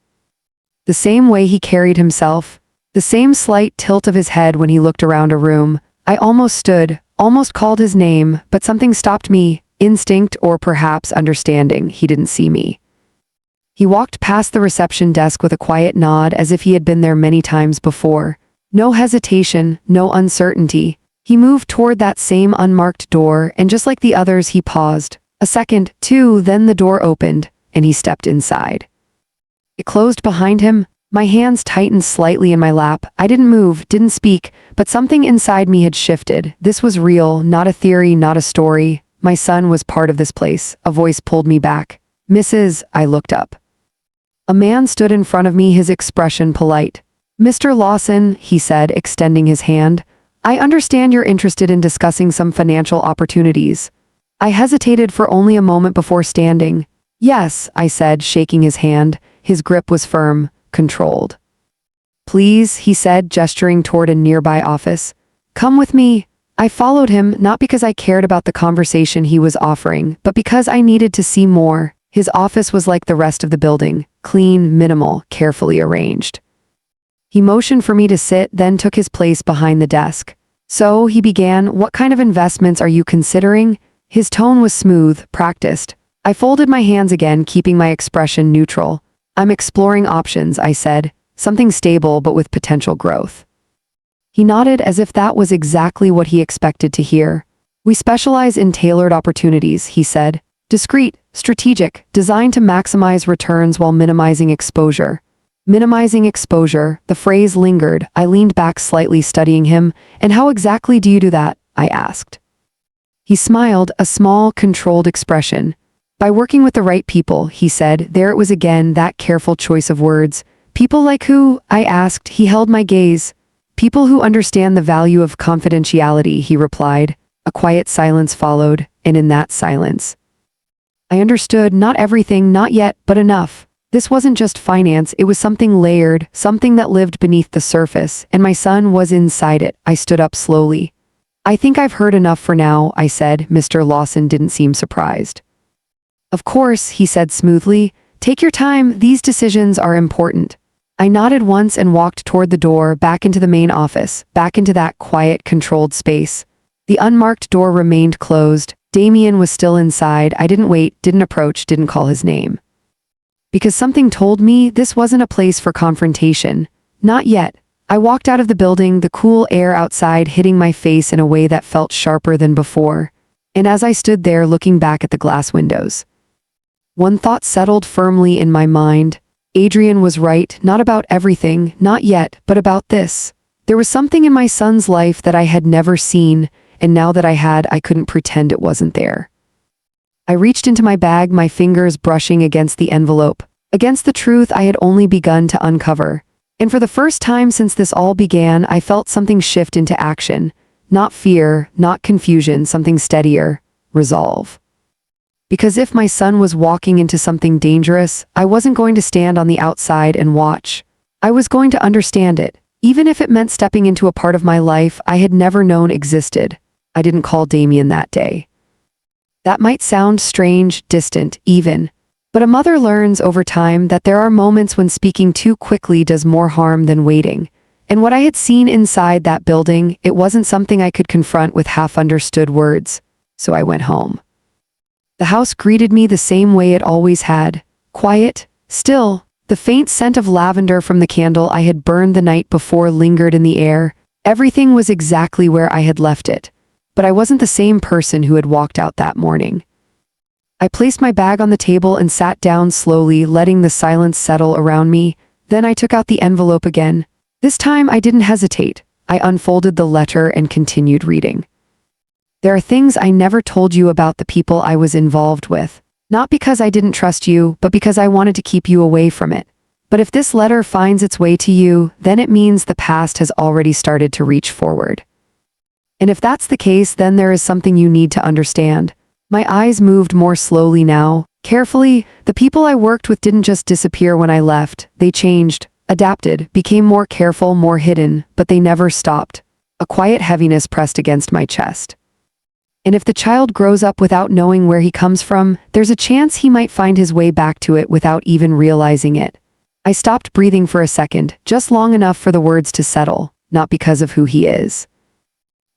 The same way he carried himself. The same slight tilt of his head when he looked around a room. I almost stood, almost called his name, but something stopped me. Instinct, or perhaps understanding. He didn't see me. He walked past the reception desk with a quiet nod, as if he had been there many times before. No hesitation, no uncertainty. He moved toward that same unmarked door, and just like the others, he paused. A second, two, then the door opened, and he stepped inside. It closed behind him. My hands tightened slightly in my lap. I didn't move, didn't speak, but something inside me had shifted. This was real, not a theory, not a story. My son was part of this place. A voice pulled me back. "Mrs." I looked up. A man stood in front of me, his expression polite. "Mr. Lawson," he said, extending his hand. "I understand you're interested in discussing some financial opportunities." I hesitated for only a moment before standing. "Yes," I said, shaking his hand. His grip was firm, controlled. "Please," he said, gesturing toward a nearby office. "Come with me." I followed him, not because I cared about the conversation he was offering, but because I needed to see more. His office was like the rest of the building, clean, minimal, carefully arranged. He motioned for me to sit, then took his place behind the desk. "So," he began, "what kind of investments are you considering?" His tone was smooth, practiced. I folded my hands again, keeping my expression neutral. "I'm exploring options," I said. "Something stable but with potential growth." He nodded as if that was exactly what he expected to hear. "We specialize in tailored opportunities," he said. "Discreet, strategic, designed to maximize returns while minimizing exposure." Minimizing exposure, the phrase lingered. I leaned back slightly, studying him. "And how exactly do you do that?" I asked. He smiled, a small, controlled expression. "By working with the right people," he said. There it was again, that careful choice of words. "People like who?" I asked. He held my gaze. "People who understand the value of confidentiality," he replied. A quiet silence followed, and in that silence, I understood, not everything, not yet, but enough. This wasn't just finance, it was something layered, something that lived beneath the surface, and my son was inside it. I stood up slowly. "I think I've heard enough for now," I said. Mr. Lawson didn't seem surprised. Of course, he said smoothly. Take your time, these decisions are important. I nodded once and walked toward the door, back into the main office, back into that quiet, controlled space. The unmarked door remained closed. Damien was still inside. I didn't wait, didn't approach, didn't call his name. Because something told me this wasn't a place for confrontation. Not yet. I walked out of the building, the cool air outside hitting my face in a way that felt sharper than before. And as I stood there looking back at the glass windows, one thought settled firmly in my mind. Adrian was right, not about everything, not yet, but about this. There was something in my son's life that I had never seen, and now that I had, I couldn't pretend it wasn't there. I reached into my bag, my fingers brushing against the envelope, against the truth I had only begun to uncover. And for the first time since this all began, I felt something shift into action. Not fear, not confusion, something steadier, resolve. Because if my son was walking into something dangerous, I wasn't going to stand on the outside and watch. I was going to understand it, even if it meant stepping into a part of my life I had never known existed. I didn't call Damien that day. That might sound strange, distant, even. But a mother learns over time that there are moments when speaking too quickly does more harm than waiting. And what I had seen inside that building, it wasn't something I could confront with half-understood words. So I went home. The house greeted me the same way it always had. Quiet, still. The faint scent of lavender from the candle I had burned the night before lingered in the air. Everything was exactly where I had left it. But I wasn't the same person who had walked out that morning. I placed my bag on the table and sat down slowly, letting the silence settle around me. Then I took out the envelope again. This time I didn't hesitate. I unfolded the letter and continued reading. There are things I never told you about the people I was involved with. Not because I didn't trust you, but because I wanted to keep you away from it. But if this letter finds its way to you, then it means the past has already started to reach forward. And if that's the case, then there is something you need to understand. My eyes moved more slowly now. Carefully, the people I worked with didn't just disappear when I left. They changed, adapted, became more careful, more hidden, but they never stopped. A quiet heaviness pressed against my chest. And if the child grows up without knowing where he comes from, there's a chance he might find his way back to it without even realizing it. I stopped breathing for a second, just long enough for the words to settle, not because of who he is,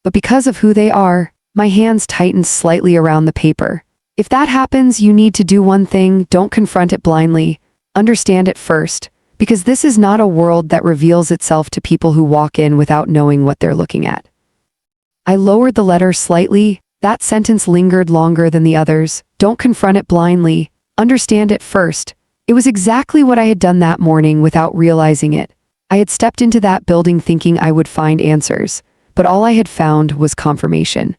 but because of who they are. My hands tightened slightly around the paper. If that happens, you need to do one thing: don't confront it blindly. Understand it first, because this is not a world that reveals itself to people who walk in without knowing what they're looking at. I lowered the letter slightly. That sentence lingered longer than the others. Don't confront it blindly. Understand it first. It was exactly what I had done that morning without realizing it. I had stepped into that building thinking I would find answers, but all I had found was confirmation.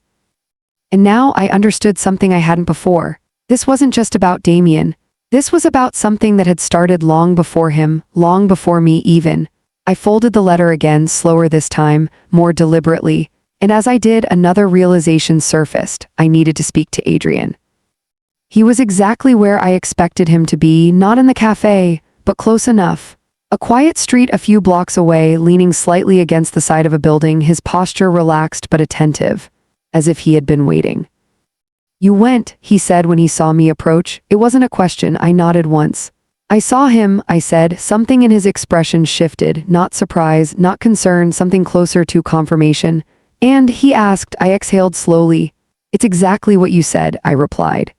And now I understood something I hadn't before. This wasn't just about Damien. This was about something that had started long before him, long before me even. I folded the letter again, slower this time, more deliberately. And as I did, another realization surfaced. I needed to speak to Adrian. He was exactly where I expected him to be, not in the cafe, but close enough. A quiet street a few blocks away, leaning slightly against the side of a building, his posture relaxed but attentive, as if he had been waiting. You went, he said when he saw me approach. It wasn't a question. I nodded once. I saw him, I said. Something in his expression shifted, not surprise, not concern, something closer to confirmation. And he asked. I exhaled slowly. It's exactly what you said, I replied.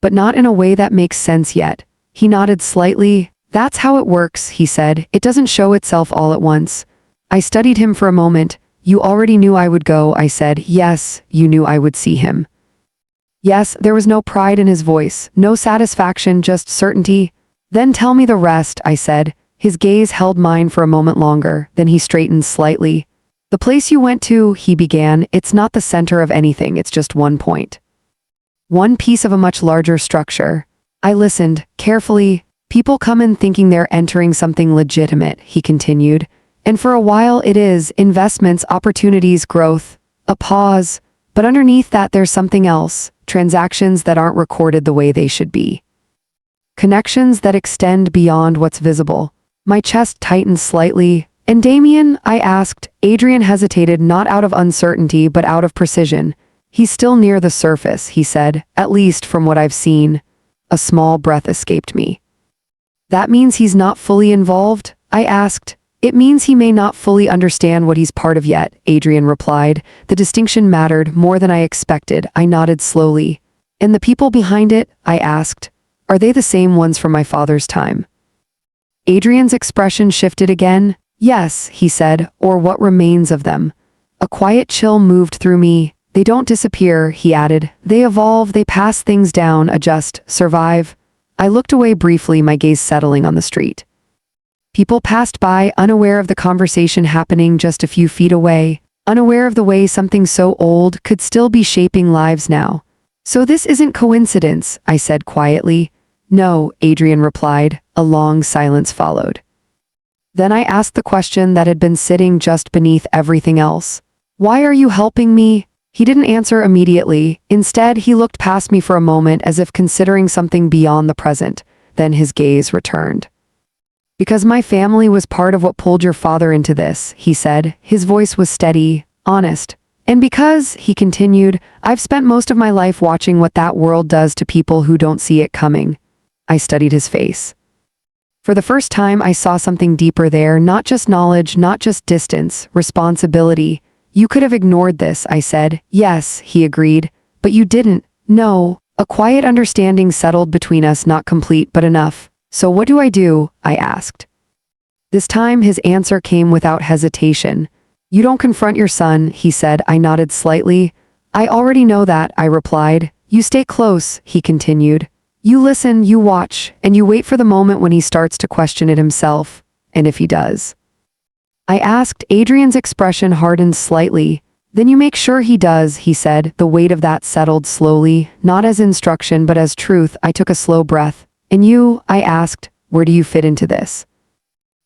But not in a way that makes sense yet. He nodded slightly. That's how it works, he said. It doesn't show itself all at once. I studied him for a moment. You already knew I would go, I said. Yes, you knew I would see him. Yes, there was no pride in his voice, no satisfaction, just certainty. Then tell me the rest, I said. His gaze held mine for a moment longer, then he straightened slightly. The place you went to, he began, it's not the center of anything, it's just one point. One piece of a much larger structure. I listened, carefully. People come in thinking they're entering something legitimate, he continued. And for a while it is, investments, opportunities, growth. A pause. But underneath that there's something else, transactions that aren't recorded the way they should be. Connections that extend beyond what's visible. My chest tightened slightly. And Damien, I asked. Adrian hesitated, not out of uncertainty, but out of precision. He's still near the surface, he said, at least from what I've seen. A small breath escaped me. That means he's not fully involved? I asked. It means he may not fully understand what he's part of yet, Adrian replied. The distinction mattered more than I expected. I nodded slowly. And the people behind it? I asked. Are they the same ones from my father's time? Adrian's expression shifted again. Yes, he said, or what remains of them. A quiet chill moved through me. They don't disappear, he added. They evolve, they pass things down, adjust, survive. I looked away briefly, my gaze settling on the street. People passed by, unaware of the conversation happening just a few feet away, unaware of the way something so old could still be shaping lives now. So this isn't coincidence, I said quietly. No, Adrian replied. A long silence followed. Then I asked the question that had been sitting just beneath everything else. Why are you helping me? He didn't answer immediately. Instead, he looked past me for a moment as if considering something beyond the present. Then his gaze returned. Because my family was part of what pulled your father into this, he said. His voice was steady, honest. And because, he continued, I've spent most of my life watching what that world does to people who don't see it coming. I studied his face. For the first time, I saw something deeper there, not just knowledge, not just distance, responsibility. You could have ignored this, I said. Yes, he agreed. But you didn't. No. A quiet understanding settled between us, not complete, but enough. So what do? I asked. This time his answer came without hesitation. You don't confront your son, he said. I nodded slightly. I already know that, I replied. You stay close, he continued. You listen, you watch, and you wait for the moment when he starts to question it himself. And if he does. I asked. Adrian's expression hardened slightly. Then you make sure he does, he said. The weight of that settled slowly, not as instruction but as truth. I took a slow breath. And you, I asked, where do you fit into this?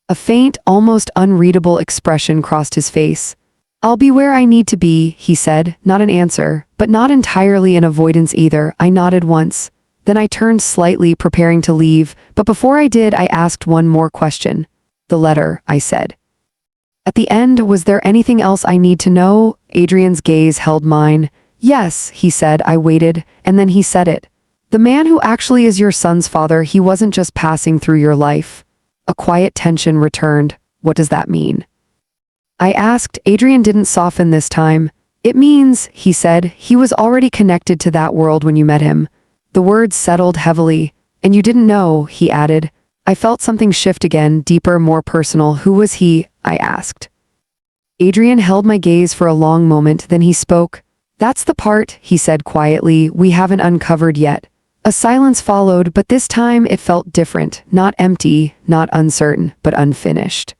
A faint, almost unreadable expression crossed his face. I'll be where I need to be, he said, not an answer, but not entirely an avoidance either. I nodded once. Then I turned slightly, preparing to leave, but before I did, I asked one more question. The letter, I said. At the end, was there anything else I need to know? Adrian's gaze held mine. Yes, he said. I waited, and then he said it. The man who actually is your son's father, he wasn't just passing through your life. A quiet tension returned. What does that mean? I asked. Adrian didn't soften this time. It means, he said, he was already connected to that world when you met him. The words settled heavily. And you didn't know, he added. I felt something shift again, deeper, more personal. Who was he? I asked. Adrian held my gaze for a long moment, then he spoke. That's the part, he said quietly, we haven't uncovered yet. A silence followed, but this time it felt different, not empty, not uncertain, but unfinished.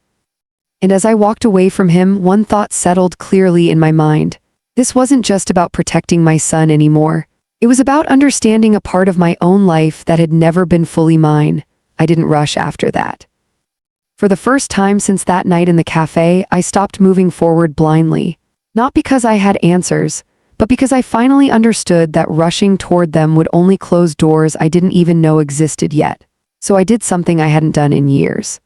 And as I walked away from him, one thought settled clearly in my mind. This wasn't just about protecting my son anymore. It was about understanding a part of my own life that had never been fully mine. I didn't rush after that. For the first time since that night in the cafe, I stopped moving forward blindly. Not because I had answers, but because I finally understood that rushing toward them would only close doors I didn't even know existed yet. So I did something I hadn't done in years.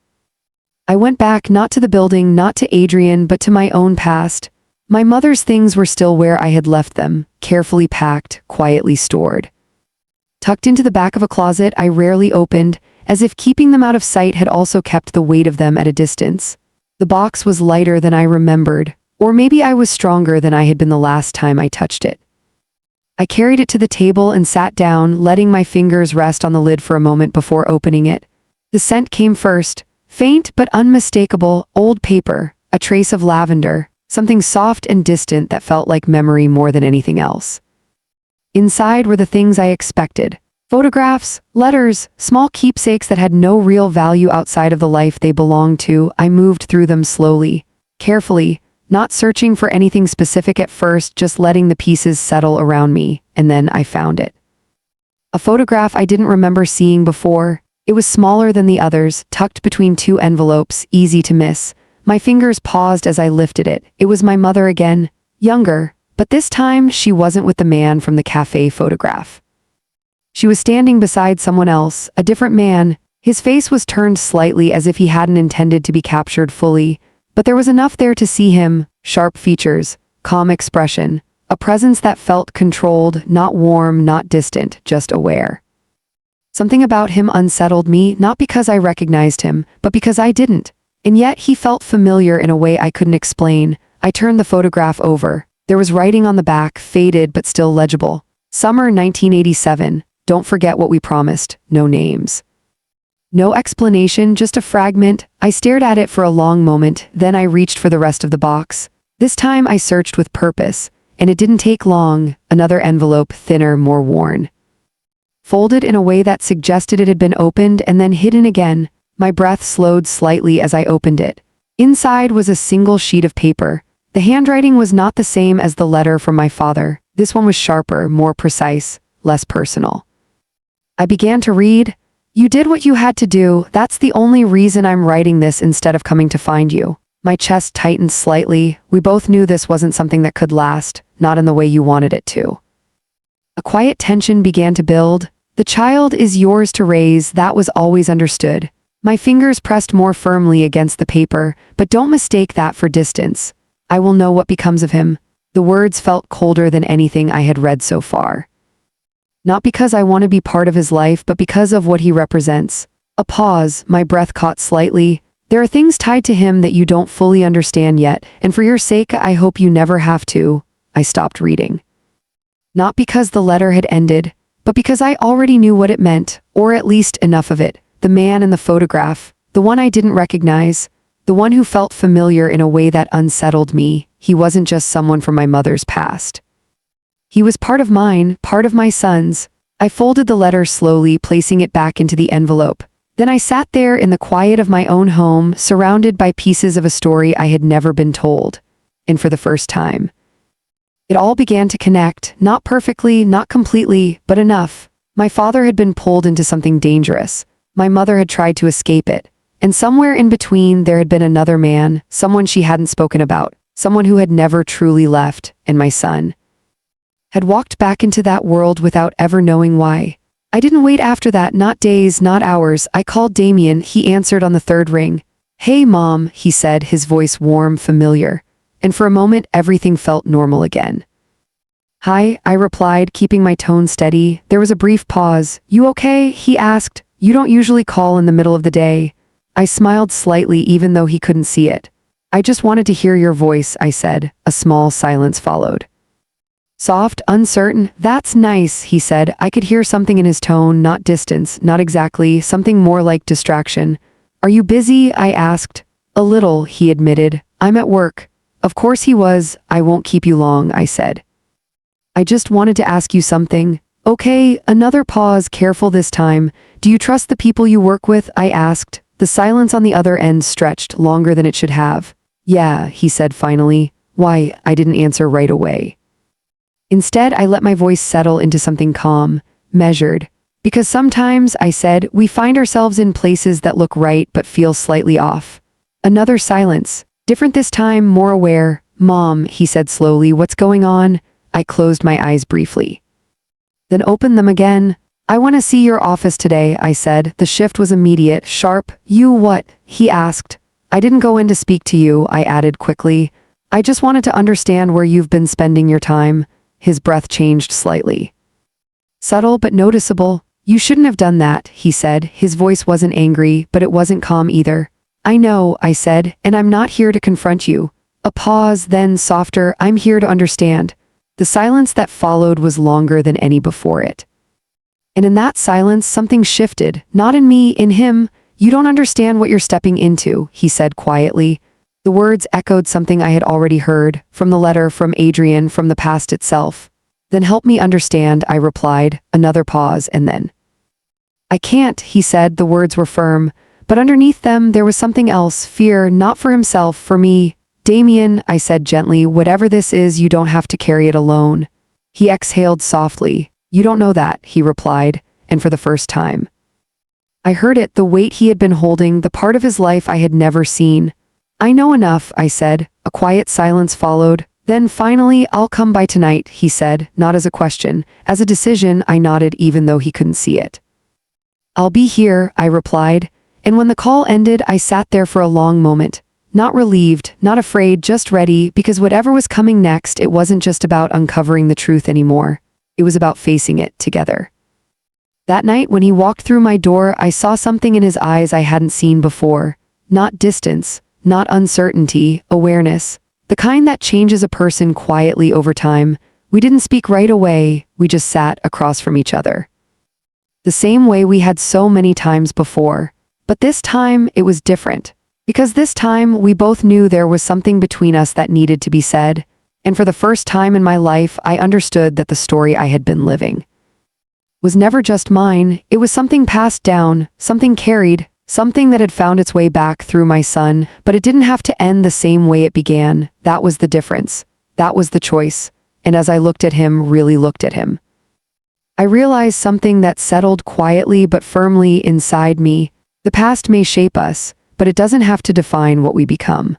I went back, not to the building, not to Adrian, but to my own past. My mother's things were still where I had left them, carefully packed, quietly stored. Tucked into the back of a closet I rarely opened, as if keeping them out of sight had also kept the weight of them at a distance. The box was lighter than I remembered. Or maybe I was stronger than I had been the last time I touched it. I carried it to the table and sat down, letting my fingers rest on the lid for a moment before opening it. The scent came first, faint but unmistakable, old paper, a trace of lavender, something soft and distant that felt like memory more than anything else. Inside were the things I expected. Photographs, letters, small keepsakes that had no real value outside of the life they belonged to. I moved through them slowly, carefully, not searching for anything specific at first, just letting the pieces settle around me, and then I found it. A photograph I didn't remember seeing before. It was smaller than the others, tucked between two envelopes, easy to miss. My fingers paused as I lifted it. It was my mother again, younger, but this time she wasn't with the man from the cafe photograph. She was standing beside someone else, a different man. His face was turned slightly as if he hadn't intended to be captured fully. But there was enough there to see him, sharp features, calm expression, a presence that felt controlled, not warm, not distant, just aware. Something about him unsettled me, not because I recognized him, but because I didn't. And yet he felt familiar in a way I couldn't explain. I turned the photograph over. There was writing on the back, faded but still legible. Summer 1987. Don't forget what we promised. No names. No explanation, just a fragment. I stared at it for a long moment, then I reached for the rest of the box. This time I searched with purpose, and it didn't take long. Another envelope, thinner, more worn. Folded in a way that suggested it had been opened and then hidden again. My breath slowed slightly as I opened it. Inside was a single sheet of paper. The handwriting was not the same as the letter from my father. This one was sharper, more precise, less personal. I began to read. You did what you had to do. That's the only reason I'm writing this instead of coming to find you. My chest tightened slightly. We both knew this wasn't something that could last, not in the way you wanted it to. A quiet tension began to build. The child is yours to raise, that was always understood. My fingers pressed more firmly against the paper, but don't mistake that for distance. I will know what becomes of him. The words felt colder than anything I had read so far. Not because I want to be part of his life, but because of what he represents. A pause, my breath caught slightly. There are things tied to him that you don't fully understand yet, and for your sake, I hope you never have to. I stopped reading. Not because the letter had ended, but because I already knew what it meant, or at least enough of it. The man in the photograph, the one I didn't recognize, the one who felt familiar in a way that unsettled me, he wasn't just someone from my mother's past. He was part of mine, part of my son's. I folded the letter slowly, placing it back into the envelope. Then I sat there in the quiet of my own home, surrounded by pieces of a story I had never been told. And for the first time, it all began to connect, not perfectly, not completely, but enough. My father had been pulled into something dangerous. My mother had tried to escape it. And somewhere in between there had been another man, someone she hadn't spoken about, someone who had never truly left, and my son had walked back into that world without ever knowing why. I didn't wait after that, not days, not hours. I called Damien. He answered on the third ring. "Hey, Mom," he said, his voice warm, familiar. And for a moment, everything felt normal again. "Hi," I replied, keeping my tone steady. There was a brief pause. "You okay?" he asked. "You don't usually call in the middle of the day." I smiled slightly even though he couldn't see it. "I just wanted to hear your voice," I said. A small silence followed. Soft, uncertain. "That's nice," he said. I could hear something in his tone, not distance, not exactly, something more like distraction. "Are you busy?" I asked. "A little," he admitted. "I'm at work." Of course he was. "I won't keep you long," I said. "I just wanted to ask you something." "Okay." Another pause, careful this time. "Do you trust the people you work with?" I asked. The silence on the other end stretched longer than it should have. "Yeah," he said finally. "Why?" I didn't answer right away. Instead, I let my voice settle into something calm, measured. "Because sometimes," I said, "we find ourselves in places that look right but feel slightly off." Another silence. Different this time, more aware. "Mom," he said slowly, "what's going on?" I closed my eyes briefly, then opened them again. "I want to see your office today," I said. The shift was immediate, sharp. "You what?" he asked. "I didn't go in to speak to you," I added quickly. "I just wanted to understand where you've been spending your time." His breath changed slightly. Subtle but noticeable. "You shouldn't have done that," he said. His voice wasn't angry, but it wasn't calm either. "I know," I said, "and I'm not here to confront you." A pause, then softer. "I'm here to understand." The silence that followed was longer than any before it. And in that silence, something shifted. Not in me, in him. "You don't understand what you're stepping into," he said quietly. The words echoed something I had already heard, from the letter, from Adrian, from the past itself. "Then help me understand," I replied. Another pause, and then, "I can't," he said. The words were firm, but underneath them there was something else, fear, not for himself, for me. "Damien," I said gently, "whatever this is, you don't have to carry it alone." He exhaled softly. "You don't know that," he replied, and for the first time I heard it, the weight he had been holding, the part of his life I had never seen. "I know enough," I said. A quiet silence followed. Then finally, "I'll come by tonight," he said, not as a question, as a decision. I nodded even though he couldn't see it. "I'll be here," I replied, and when the call ended, I sat there for a long moment. Not relieved, not afraid, just ready, because whatever was coming next, it wasn't just about uncovering the truth anymore. It was about facing it together. That night when he walked through my door, I saw something in his eyes I hadn't seen before. Not distance, not uncertainty, awareness. The kind that changes a person quietly over time. We didn't speak right away, we just sat across from each other. The same way we had so many times before. But this time, it was different. Because this time, we both knew there was something between us that needed to be said. And for the first time in my life, I understood that the story I had been living was never just mine. It was something passed down, something carried, something that had found its way back through my son, but it didn't have to end the same way it began. That was the difference. That was the choice. And as I looked at him, really looked at him, I realized something that settled quietly but firmly inside me. The past may shape us, but it doesn't have to define what we become.